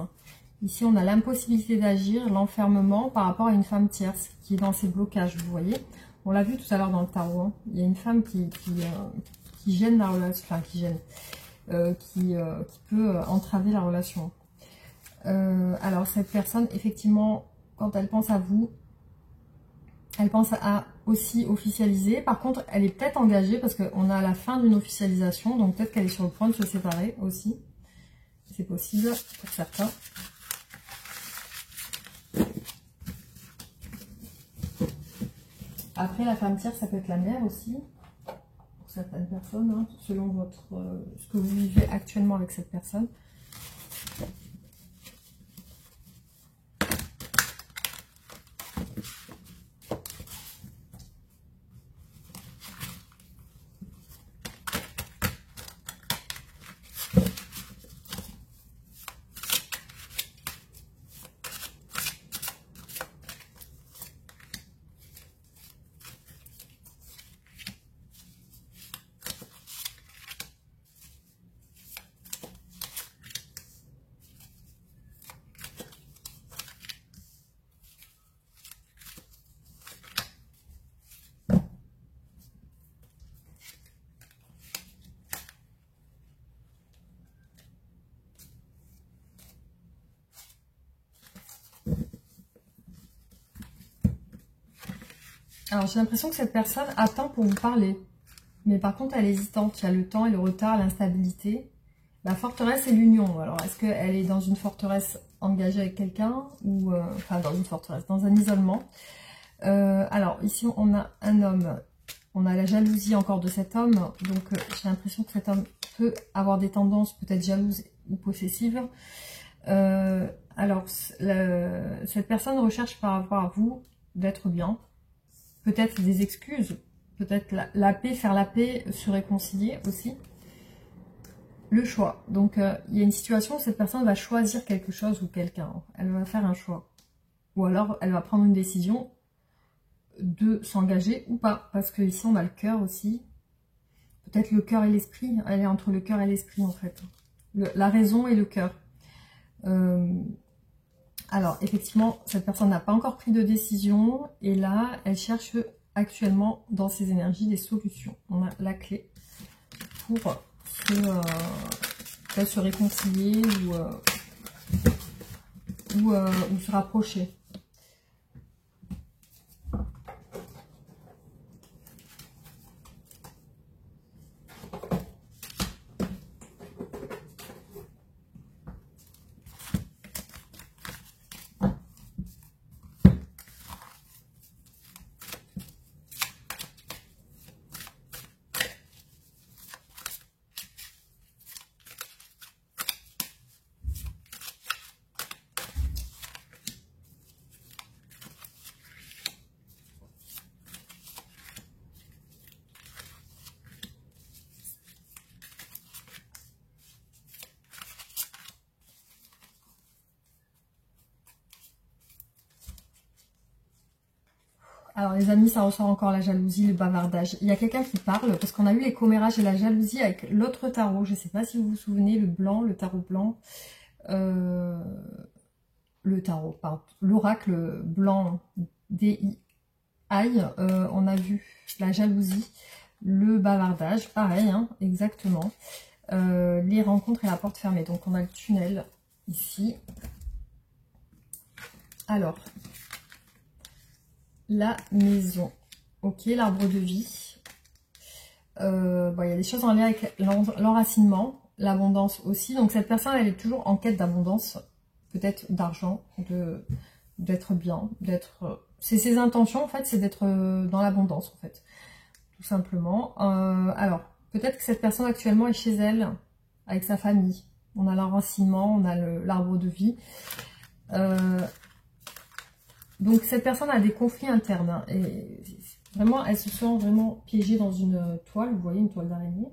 Ici, on a l'impossibilité d'agir, l'enfermement par rapport à une femme tierce qui est dans ses blocages, vous voyez. On l'a vu tout à l'heure dans le tarot, hein. Il y a une femme qui gêne la relation, enfin qui gêne, qui peut entraver la relation. Alors cette personne, effectivement, quand elle pense à vous, elle pense à aussi officialiser. Par contre, elle est peut-être engagée parce qu'on a la fin d'une officialisation, donc peut-être qu'elle est sur le point de se séparer aussi. C'est possible pour certains. Après, la femme tierce, ça peut être la mère aussi, pour certaines personnes, hein, selon ce que vous vivez actuellement avec cette personne. Alors, j'ai l'impression que cette personne attend pour vous parler. Mais par contre, elle est hésitante. Il y a le temps et le retard, l'instabilité. La forteresse et l'union. Alors, est-ce qu'elle est dans une forteresse engagée avec quelqu'un ou... enfin, dans une forteresse, dans un isolement. Alors, ici, on a un homme. On a la jalousie encore de cet homme. Donc, j'ai l'impression que cet homme peut avoir des tendances peut-être jalouses ou possessives. Alors, cette personne recherche par rapport à vous d'être bien. Peut-être des excuses, peut-être la paix, faire la paix, se réconcilier aussi. Le choix. Donc, il y a une situation où cette personne va choisir quelque chose ou quelqu'un. Elle va faire un choix. Ou alors, elle va prendre une décision de s'engager ou pas. Parce que ici, on a le cœur aussi. Peut-être le cœur et l'esprit. Elle est entre le cœur et l'esprit, en fait. La raison et le cœur. Alors, effectivement, cette personne n'a pas encore pris de décision. Et là, elle cherche actuellement, dans ses énergies, des solutions. On a la clé pour se réconcilier ou se rapprocher. Alors les amis, ça ressort encore la jalousie, le bavardage. Il y a quelqu'un qui parle, parce qu'on a eu les commérages et la jalousie avec l'autre tarot. Je ne sais pas si vous vous souvenez, le blanc, le tarot blanc. Le tarot, pardon. L'oracle blanc D-I-I. On a vu la jalousie, le bavardage, pareil, hein, exactement. Les rencontres et la porte fermée. Donc on a le tunnel ici. Alors... la maison, ok, l'arbre de vie, bon, il y a des choses en lien avec l'enracinement, l'abondance aussi. Donc cette personne, elle est toujours en quête d'abondance, peut-être d'argent, d'être bien, d'être... C'est ses intentions en fait, c'est d'être dans l'abondance en fait, tout simplement. Alors, peut-être que cette personne actuellement est chez elle, avec sa famille. On a l'enracinement, on a l'arbre de vie. Donc cette personne a des conflits internes. Hein, et vraiment, elle se sent vraiment piégée dans une toile. Vous voyez, une toile d'araignée.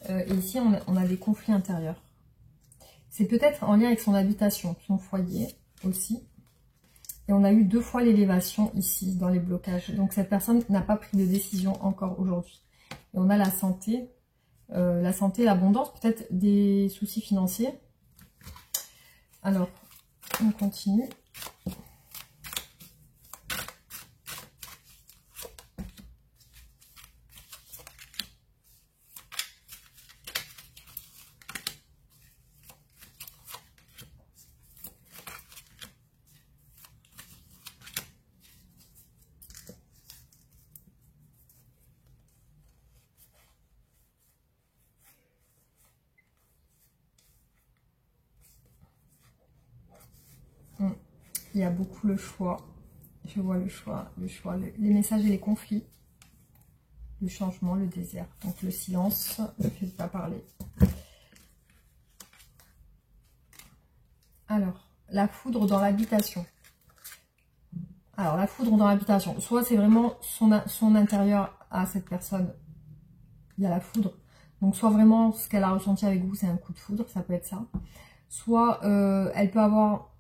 Et ici, on a des conflits intérieurs. C'est peut-être en lien avec son habitation, son foyer aussi. Et on a eu 2 fois l'élévation ici, dans les blocages. Donc cette personne n'a pas pris de décision encore aujourd'hui. Et on a la santé, l'abondance, peut-être des soucis financiers. Alors, on continue. Il y a beaucoup le choix. Je vois le choix, les messages et les conflits. Le changement, le désert. Donc le silence, le fait de ne pas parler. Alors, la foudre dans l'habitation. Alors, la foudre dans l'habitation. Soit c'est vraiment son intérieur à cette personne. Il y a la foudre. Donc, soit vraiment ce qu'elle a ressenti avec vous, c'est un coup de foudre. Ça peut être ça. Soit elle peut avoir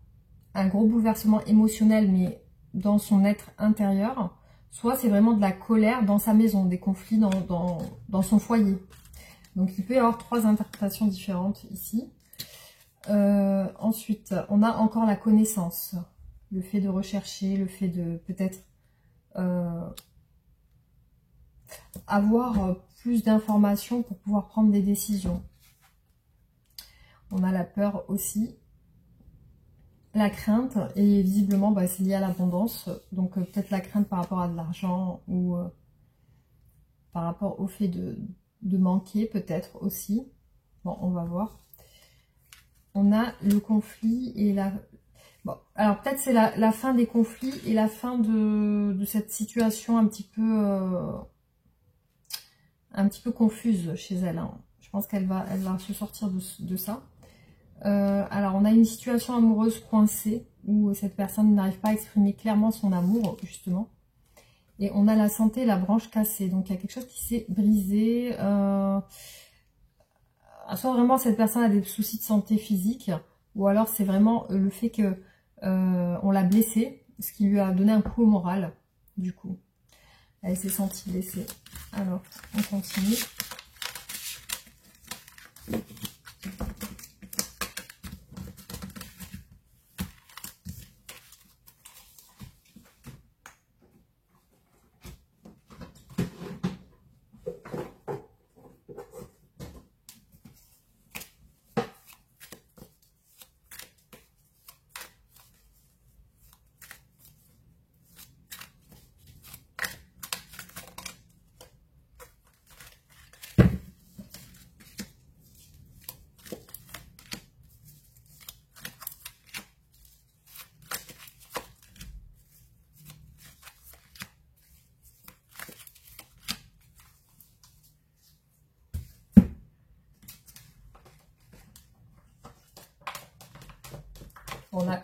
un gros bouleversement émotionnel, mais dans son être intérieur. Soit c'est vraiment de la colère dans sa maison, des conflits dans son foyer. Donc il peut y avoir 3 interprétations différentes ici. Ensuite, on a encore la connaissance. Le fait de rechercher, le fait de peut-être avoir plus d'informations pour pouvoir prendre des décisions. On a la peur aussi. La crainte, et visiblement bah, c'est lié à l'abondance, donc peut-être la crainte par rapport à de l'argent ou par rapport au fait de manquer peut-être aussi. Bon, on va voir. On a le conflit et la... Bon, alors peut-être c'est la fin des conflits et la fin de cette situation un petit peu confuse chez elle. Hein. Je pense qu'elle va se sortir de ça. Alors, on a une situation amoureuse coincée où cette personne n'arrive pas à exprimer clairement son amour, justement. Et on a la santé et la branche cassée. Donc, il y a quelque chose qui s'est brisé. Soit vraiment, cette personne a des soucis de santé physique, ou alors c'est vraiment le fait que on l'a blessée, ce qui lui a donné un coup au moral, du coup. Elle s'est sentie blessée. Alors, on continue.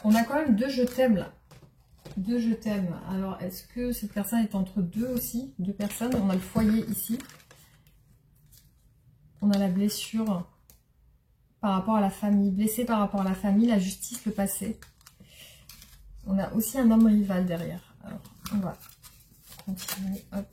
On a quand même 2 je t'aime là. 2 je t'aime. Alors, est-ce que cette personne est entre 2 aussi? 2 personnes. On a le foyer ici. On a la blessure par rapport à la famille. Blessée par rapport à la famille, la justice, le passé. On a aussi un homme rival derrière. Alors, on va continuer. Hop.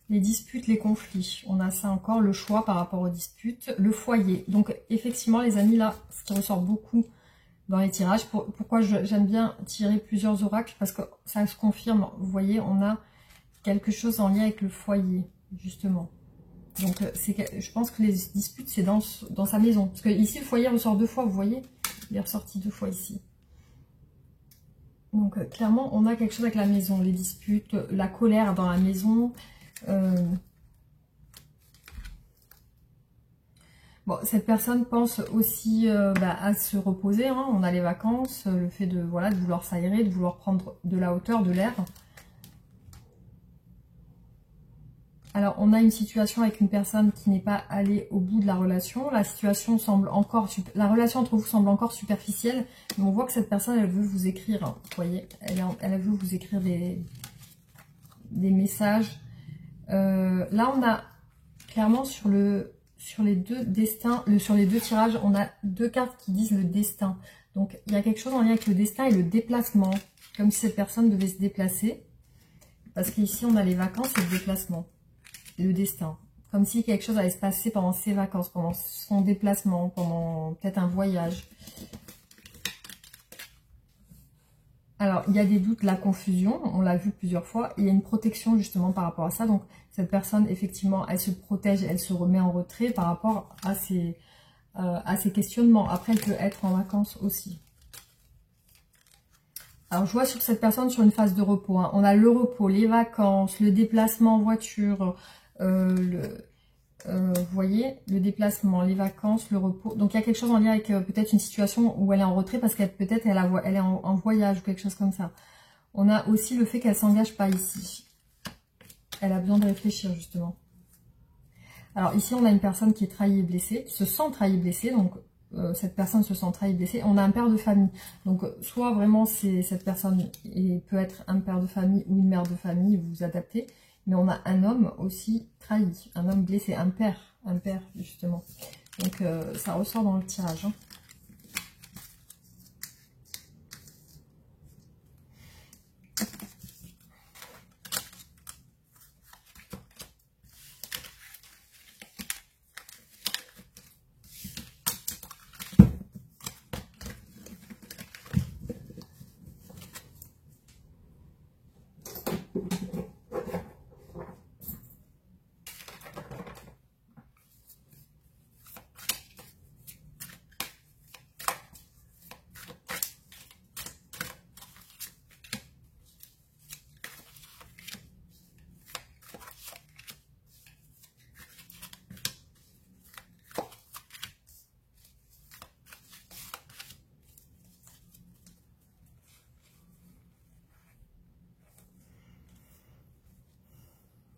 Les disputes, les conflits. On a ça encore, le choix par rapport aux disputes. Le foyer. Donc, effectivement, les amis, là, ce qui ressort beaucoup dans les tirages. Pourquoi j'aime bien tirer plusieurs oracles? Parce que ça se confirme. Vous voyez, on a quelque chose en lien avec le foyer. justement. Donc, je pense que les disputes, c'est dans sa maison. Parce que ici, le foyer ressort 2 fois, vous voyez. Il est ressorti 2 fois ici. Donc, clairement, on a quelque chose avec la maison. Les disputes, la colère dans la maison. Bon, cette personne pense aussi à se reposer. Hein. On a les vacances, le fait de, voilà, de vouloir s'aérer, de vouloir prendre de la hauteur, de l'air. Alors, on a une situation avec une personne qui n'est pas allée au bout de la relation. La situation semble encore... La relation entre vous semble encore superficielle. Mais on voit que cette personne, elle veut vous écrire. Hein, vous voyez, elle veut vous écrire des messages. Là, on a clairement sur les 2 destins, sur les 2 tirages, on a 2 cartes qui disent le destin. Donc, il y a quelque chose en lien avec le destin et le déplacement. Comme si cette personne devait se déplacer. Parce qu'ici, on a les vacances et le déplacement. Le destin. Comme si quelque chose allait se passer pendant ses vacances, pendant son déplacement, pendant peut-être un voyage. Alors, il y a des doutes, la confusion, on l'a vu plusieurs fois. Il y a une protection justement par rapport à ça. Donc, cette personne, effectivement, elle se protège, elle se remet en retrait par rapport à ses questionnements. Après, elle peut être en vacances aussi. Alors, je vois sur cette personne sur une phase de repos. Hein. On a le repos, les vacances, le déplacement en voiture, vous voyez, le déplacement, les vacances, le repos. Donc, il y a quelque chose en lien avec peut-être une situation où elle est en retrait parce qu'elle peut-être elle est en voyage ou quelque chose comme ça. On a aussi le fait qu'elle ne s'engage pas ici. Elle a besoin de réfléchir, justement. Alors, ici, on a une personne qui est trahie et blessée, qui se sent trahie et blessée. Donc, cette personne se sent trahie et blessée. On a un père de famille. Donc, soit vraiment, cette personne peut être un père de famille ou une mère de famille, vous vous adaptez. Mais on a un homme aussi trahi, un homme blessé, un père justement. Donc ça ressort dans le tirage. Hein.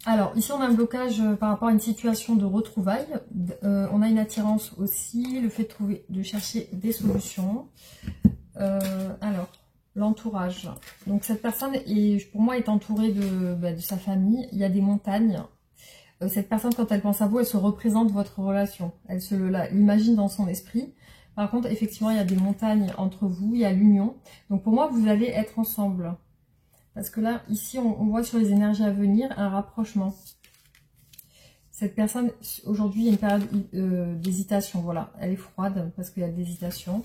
Alors, ici, on a un blocage par rapport à une situation de retrouvailles. On a une attirance aussi, le fait de chercher des solutions. Alors, l'entourage. Donc, cette personne, pour moi, est entourée de sa famille. Il y a des montagnes. Cette personne, quand elle pense à vous, elle se représente votre relation. Elle l'imagine dans son esprit. Par contre, effectivement, il y a des montagnes entre vous. Il y a l'union. Donc, pour moi, vous allez être ensemble. Parce que là, ici, on voit sur les énergies à venir un rapprochement. Cette personne, aujourd'hui, il y a une période d'hésitation. Voilà, elle est froide parce qu'il y a de l'hésitation.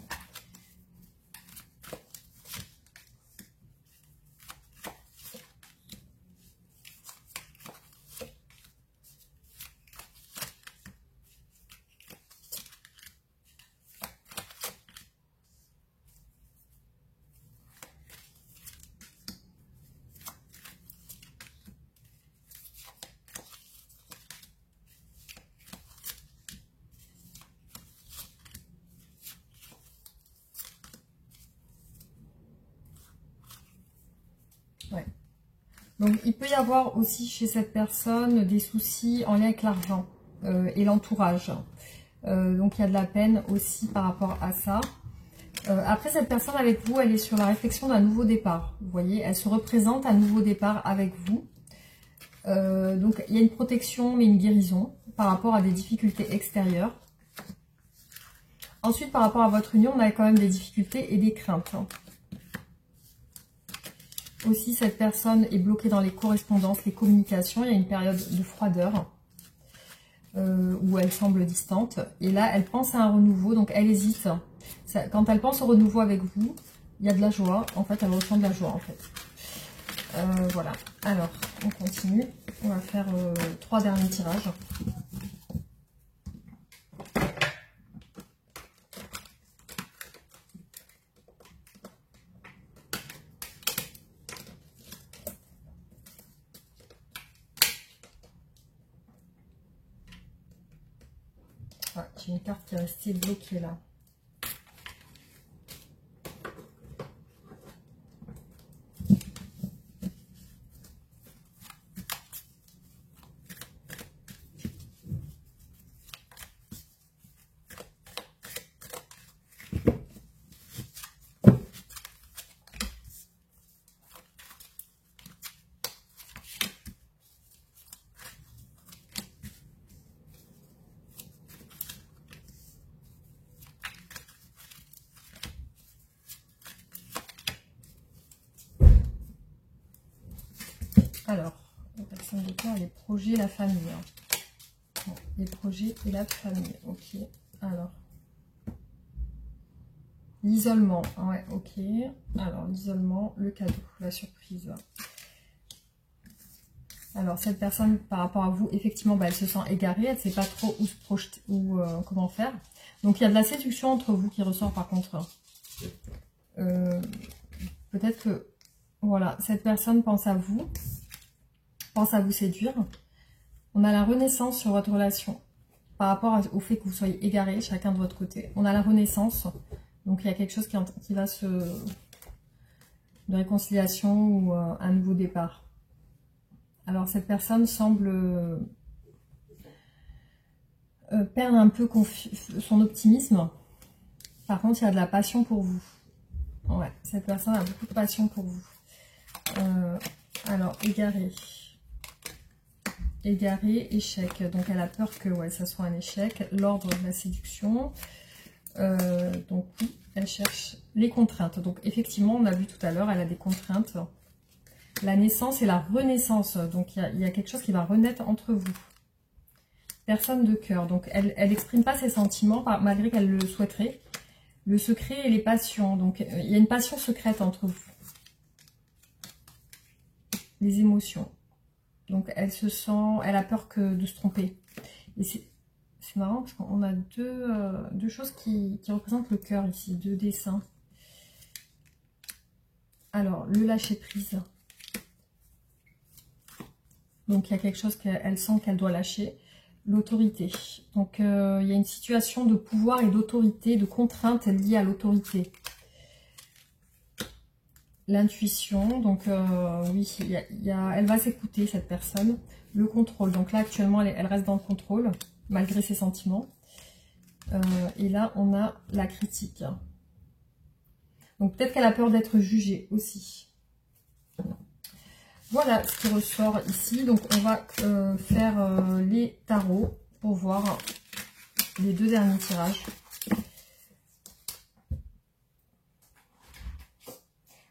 Ouais. Donc, il peut y avoir aussi chez cette personne des soucis en lien avec l'argent et l'entourage. Donc, il y a de la peine aussi par rapport à ça. Après, cette personne avec vous, elle est sur la réflexion d'un nouveau départ. Vous voyez, elle se représente un nouveau départ avec vous. Donc, il y a une protection, mais une guérison par rapport à des difficultés extérieures. Ensuite, par rapport à votre union, on a quand même des difficultés et des craintes. Aussi, cette personne est bloquée dans les correspondances, les communications. Il y a une période de froideur où elle semble distante. Et là, elle pense à un renouveau, donc elle hésite. Quand elle pense au renouveau avec vous, il y a de la joie. En fait, elle ressent de la joie, en fait. Voilà, alors on continue, on va faire 3 derniers tirages. Ah, j'ai une carte qui est restée bloquée là. Alors, la personne de cœur, les projets, la famille. Hein. Bon, les projets et la famille, ok. Alors, l'isolement, ouais, ok. Alors, l'isolement, le cadeau, la surprise. Alors, cette personne, par rapport à vous, effectivement, bah, elle se sent égarée, elle ne sait pas trop où se projeter, ou comment faire. Donc, il y a de la séduction entre vous qui ressort, par contre. Peut-être que, voilà, cette personne pense à vous séduire. On a la renaissance sur votre relation par rapport au fait que vous soyez égarés chacun de votre côté. On a la renaissance, donc il y a quelque chose qui va se... de réconciliation ou un nouveau départ. Alors cette personne semble perdre un peu son optimisme. Par contre, il y a de la passion pour vous. Ouais, cette personne a beaucoup de passion pour vous. Alors, égaré, échec. Donc elle a peur que ouais, ça soit un échec. L'ordre de la séduction. Donc oui, elle cherche les contraintes. Donc effectivement, on a vu tout à l'heure, elle a des contraintes. La naissance et la renaissance. Donc il y a quelque chose qui va renaître entre vous. Personne de cœur. Donc elle n'exprime pas ses sentiments malgré qu'elle le souhaiterait. Le secret et les passions. Donc il y a une passion secrète entre vous. Les émotions. Donc elle se sent, elle a peur de se tromper. Et c'est marrant parce qu'on a deux choses qui représentent le cœur ici, 2 dessins. Alors, le lâcher prise. Donc il y a quelque chose qu'elle sent qu'elle doit lâcher. L'autorité. Donc il y a une situation de pouvoir et d'autorité, de contrainte liée à l'autorité. L'intuition, donc oui, elle va s'écouter cette personne. Le contrôle, donc là actuellement elle reste dans le contrôle, malgré ses sentiments. Et là on a la critique. Donc peut-être qu'elle a peur d'être jugée aussi. Voilà ce qui ressort ici. Donc on va faire les tarots pour voir les 2 derniers tirages.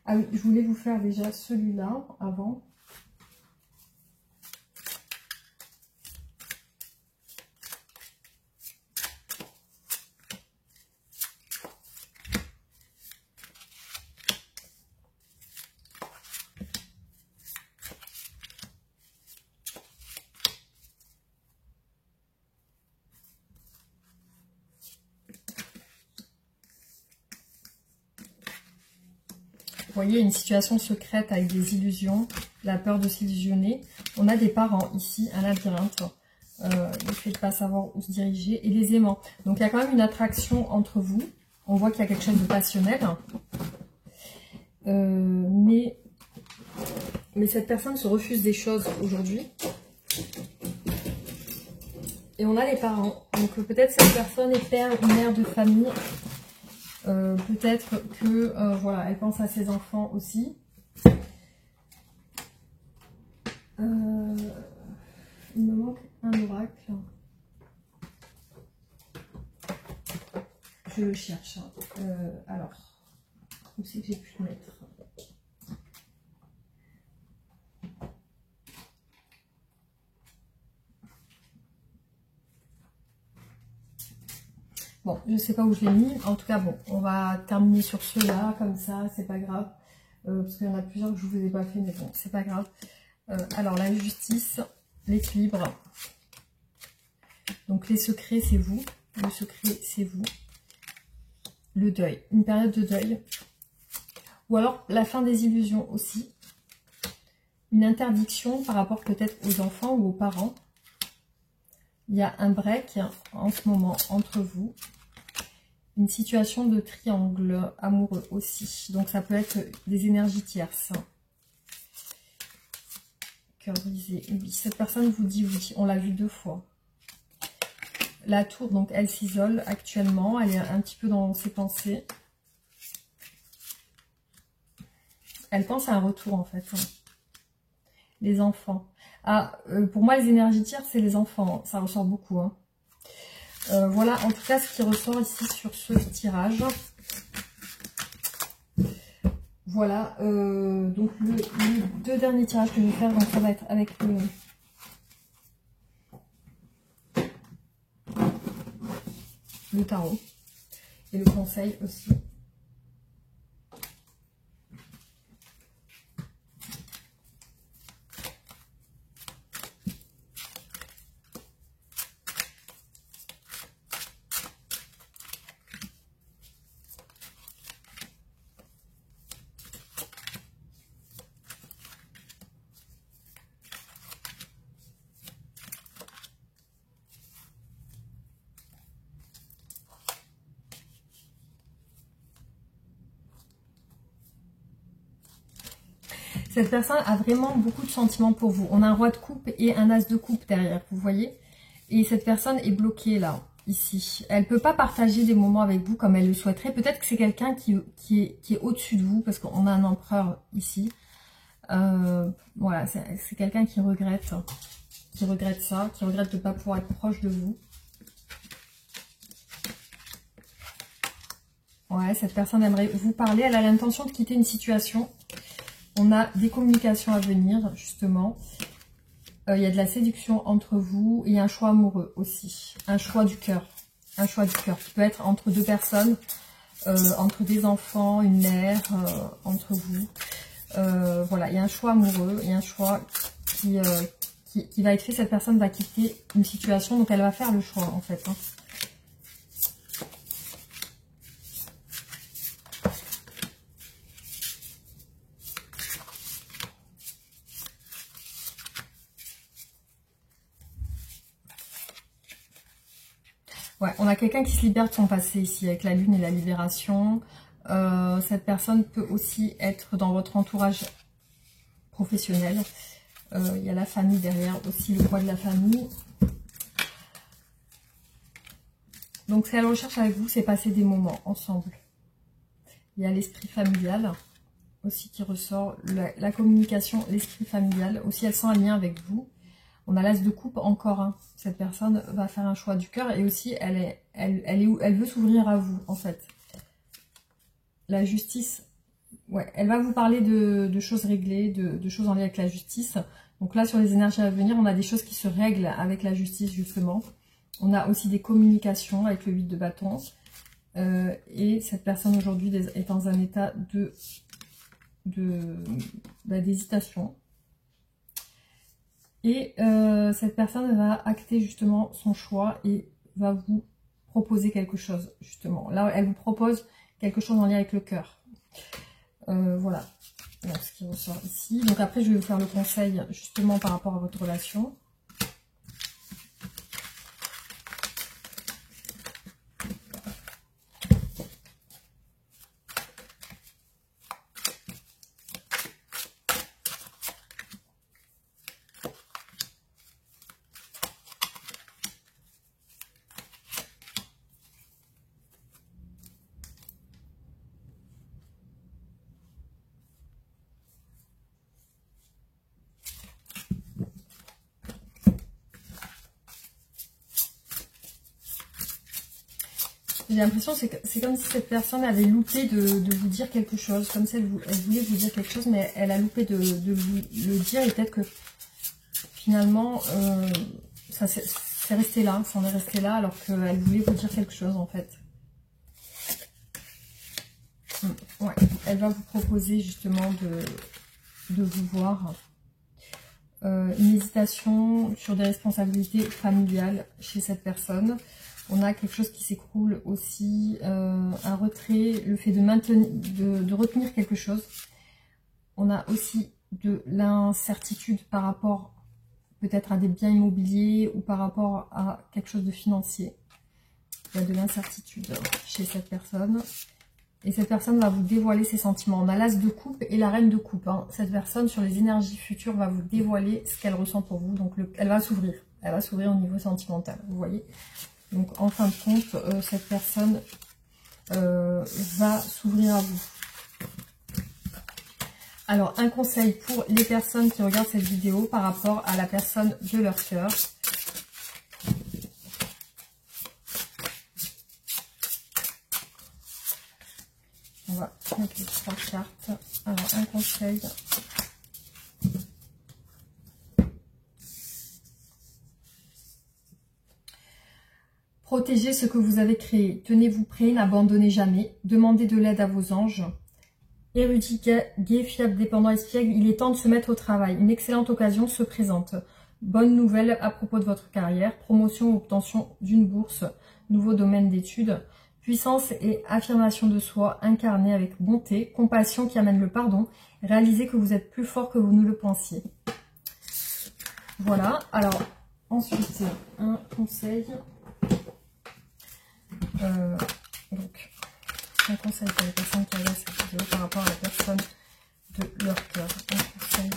Ah oui, je voulais vous faire déjà celui-là avant. Vous voyez, une situation secrète avec des illusions, la peur de s'illusionner. On a des parents ici, un labyrinthe, le fait de ne pas savoir où se diriger, et les aimants. Donc il y a quand même une attraction entre vous. On voit qu'il y a quelque chose de passionnel. Mais cette personne se refuse des choses aujourd'hui. Et on a les parents. Donc peut-être cette personne est père ou mère de famille. Peut-être que voilà, elle pense à ses enfants aussi. Il me manque un oracle. Je le cherche. Alors, où c'est que j'ai pu le mettre? Bon, je sais pas où je l'ai mis. En tout cas, bon, on va terminer sur ceux-là, comme ça, c'est pas grave. parce qu'il y en a plusieurs que je ne vous ai pas fait, mais bon, c'est pas grave. Alors, la justice, l'équilibre. Donc, les secrets, c'est vous. Le secret, c'est vous. Le deuil, une période de deuil. Ou alors, la fin des illusions aussi. Une interdiction par rapport peut-être aux enfants ou aux parents. Il y a un break en ce moment entre vous. Une situation de triangle amoureux aussi. Donc, ça peut être des énergies tierces. Cœur brisé, oui. Cette personne vous dit oui. On l'a vu 2 fois. La tour, donc, elle s'isole actuellement. Elle est un petit peu dans ses pensées. Elle pense à un retour, en fait. Les enfants. Ah, pour moi, les énergies tierces, c'est les enfants. Ça ressort beaucoup. Hein. Voilà, en tout cas, ce qui ressort ici sur ce tirage. Voilà. Donc, les 2 derniers tirages que je vais faire, donc ça va être avec le tarot. Et le conseil aussi. Cette personne a vraiment beaucoup de sentiments pour vous. On a un roi de coupe et un as de coupe derrière, vous voyez. Et cette personne est bloquée là, ici. Elle ne peut pas partager des moments avec vous comme elle le souhaiterait. Peut-être que c'est quelqu'un qui est au-dessus de vous, parce qu'on a un empereur ici. Voilà, c'est quelqu'un qui regrette ça, qui regrette de ne pas pouvoir être proche de vous. Ouais, cette personne aimerait vous parler. Elle a l'intention de quitter une situation. On a des communications à venir, justement. Il y a de la séduction entre vous. Et un choix amoureux aussi. Un choix du cœur. Un choix du cœur qui peut être entre 2 personnes. Entre des enfants, une mère, entre vous. Voilà, il y a un choix amoureux. Il y a un choix qui va être fait. Cette personne va quitter une situation. Donc, elle va faire le choix, en fait. Hein. Ouais, on a quelqu'un qui se libère de son passé ici, avec la lune et la libération. Cette personne peut aussi être dans votre entourage professionnel. Il y a la famille derrière aussi, le poids de la famille. Donc, ce qu'elle recherche avec vous, c'est passer des moments ensemble. Il y a l'esprit familial aussi qui ressort, la communication, l'esprit familial. Aussi, elle sent un lien avec vous. On a l'as de coupe encore. Hein. Cette personne va faire un choix du cœur et aussi elle veut s'ouvrir à vous en fait. La justice, ouais, elle va vous parler de choses réglées, de choses en lien avec la justice. Donc là sur les énergies à venir, on a des choses qui se règlent avec la justice justement. On a aussi des communications avec le 8 de bâton. Et cette personne aujourd'hui est dans un état d'hésitation. Et cette personne va acter justement son choix et va vous proposer quelque chose, justement. Là, elle vous propose quelque chose en lien avec le cœur. Voilà. Donc, ce qui ressort ici. Donc après, je vais vous faire le conseil, justement, par rapport à votre relation. J'ai l'impression que c'est comme si cette personne avait loupé de vous dire quelque chose. Comme si elle voulait vous dire quelque chose, mais elle a loupé de vous le dire. Et peut-être que finalement, ça c'est resté là. Ça en est resté là alors qu'elle voulait vous dire quelque chose en fait. Ouais, elle va vous proposer justement de vous voir. Une hésitation sur des responsabilités familiales chez cette personne. On a quelque chose qui s'écroule aussi, un retrait, le fait de maintenir, de retenir quelque chose. On a aussi de l'incertitude par rapport peut-être à des biens immobiliers ou par rapport à quelque chose de financier. Il y a de l'incertitude chez cette personne. Et cette personne va vous dévoiler ses sentiments. On a l'as de coupe et la reine de coupe. Hein. Cette personne, sur les énergies futures, va vous dévoiler ce qu'elle ressent pour vous. Donc, elle va s'ouvrir. Elle va s'ouvrir au niveau sentimental, vous voyez. Donc, en fin de compte, cette personne va s'ouvrir à vous. Alors, un conseil pour les personnes qui regardent cette vidéo par rapport à la personne de leur cœur. On va mettre les 3 cartes. Alors, un conseil. Protégez ce que vous avez créé. Tenez-vous prêt, n'abandonnez jamais. Demandez de l'aide à vos anges. Érudit, gai, fiable, dépendant, espiègle, il est temps de se mettre au travail. Une excellente occasion se présente. Bonne nouvelle à propos de votre carrière. Promotion ou obtention d'une bourse. Nouveau domaine d'études. Puissance et affirmation de soi incarnée avec bonté, compassion qui amène le pardon. Réalisez que vous êtes plus fort que vous ne le pensiez. Voilà. Alors, ensuite, un conseil. Donc, un conseil pour les personnes qui regardent cette vidéo par rapport à la personne de leur cœur. Un conseil.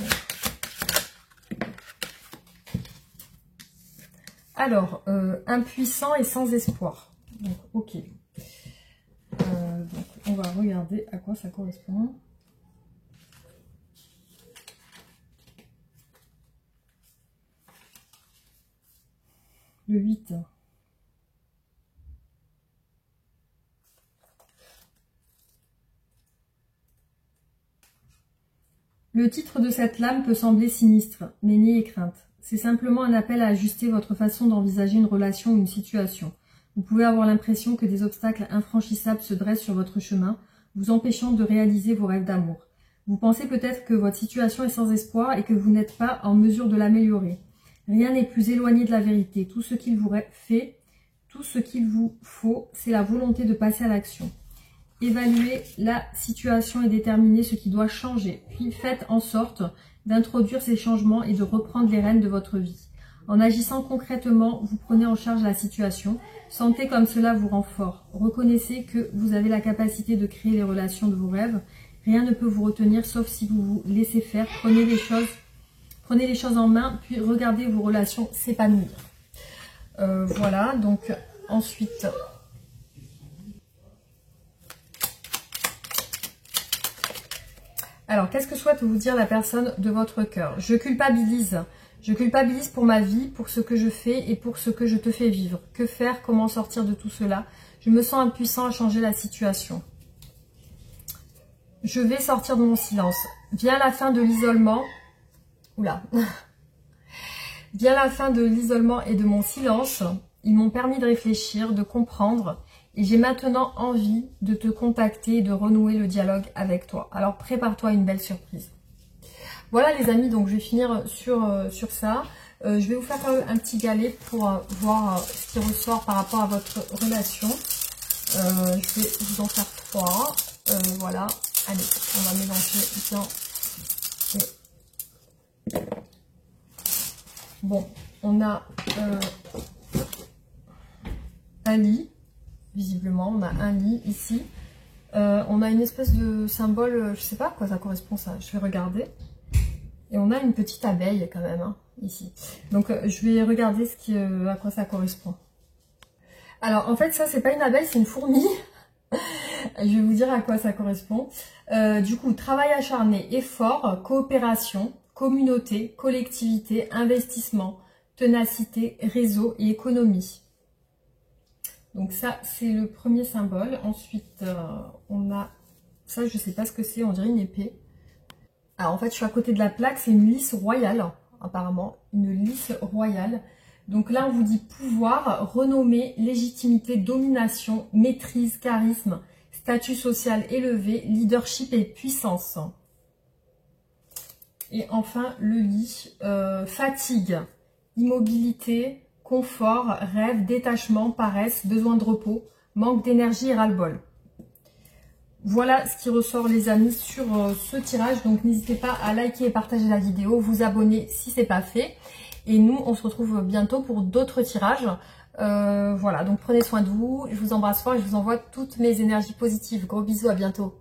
Alors, impuissant et sans espoir. Donc, ok. Donc, on va regarder à quoi ça correspond. Le 8. Le titre de cette lame peut sembler sinistre, mais n'ayez crainte. C'est simplement un appel à ajuster votre façon d'envisager une relation ou une situation. Vous pouvez avoir l'impression que des obstacles infranchissables se dressent sur votre chemin, vous empêchant de réaliser vos rêves d'amour. Vous pensez peut-être que votre situation est sans espoir et que vous n'êtes pas en mesure de l'améliorer. Rien n'est plus éloigné de la vérité. Tout ce qu'il vous faut, c'est la volonté de passer à l'action. Évaluez la situation et déterminez ce qui doit changer. Puis faites en sorte d'introduire ces changements et de reprendre les rênes de votre vie. En agissant concrètement, vous prenez en charge la situation. Sentez comme cela vous rend fort. Reconnaissez que vous avez la capacité de créer les relations de vos rêves. Rien ne peut vous retenir sauf si vous vous laissez faire. Prenez les choses en main, puis regardez vos relations s'épanouir. Voilà, donc ensuite... Alors, qu'est-ce que souhaite vous dire la personne de votre cœur? Je culpabilise. Je culpabilise pour ma vie, pour ce que je fais et pour ce que je te fais vivre. Que faire? Comment sortir de tout cela? Je me sens impuissant à changer la situation. Je vais sortir de mon silence. Vient la fin de l'isolement. Oula. Vient la fin de l'isolement et de mon silence. Ils m'ont permis de réfléchir, de comprendre. Et j'ai maintenant envie de te contacter et de renouer le dialogue avec toi. Alors prépare-toi à une belle surprise. Voilà les amis, donc je vais finir sur ça. Je vais vous faire un petit galet pour voir ce qui ressort par rapport à votre relation. Je vais vous en faire 3. Voilà, allez, on va mélanger bien. Bon, on a un lit. Visiblement, on a un lit ici. On a une espèce de symbole, je sais pas à quoi ça correspond ça, je vais regarder. Et on a une petite abeille quand même, hein, ici. Donc je vais regarder à quoi ça correspond. Alors en fait ça c'est pas une abeille, c'est une fourmi. Je vais vous dire à quoi ça correspond. Du coup, travail acharné, effort, coopération, communauté, collectivité, investissement, ténacité, réseau et économie. Donc ça, c'est le premier symbole. Ensuite, on a... Ça, je sais pas ce que c'est, on dirait une épée. Alors en fait, je suis à côté de la plaque, c'est une lys royale, apparemment. Une lys royale. Donc là, on vous dit pouvoir, renommée, légitimité, domination, maîtrise, charisme, statut social élevé, leadership et puissance. Et enfin, le lit, fatigue, immobilité, confort, rêve, détachement, paresse, besoin de repos, manque d'énergie et ras-le-bol. Voilà ce qui ressort les amis sur ce tirage. Donc n'hésitez pas à liker et partager la vidéo, vous abonner si ce n'est pas fait. Et nous, on se retrouve bientôt pour d'autres tirages. Voilà, donc prenez soin de vous. Je vous embrasse fort et je vous envoie toutes mes énergies positives. Gros bisous, à bientôt.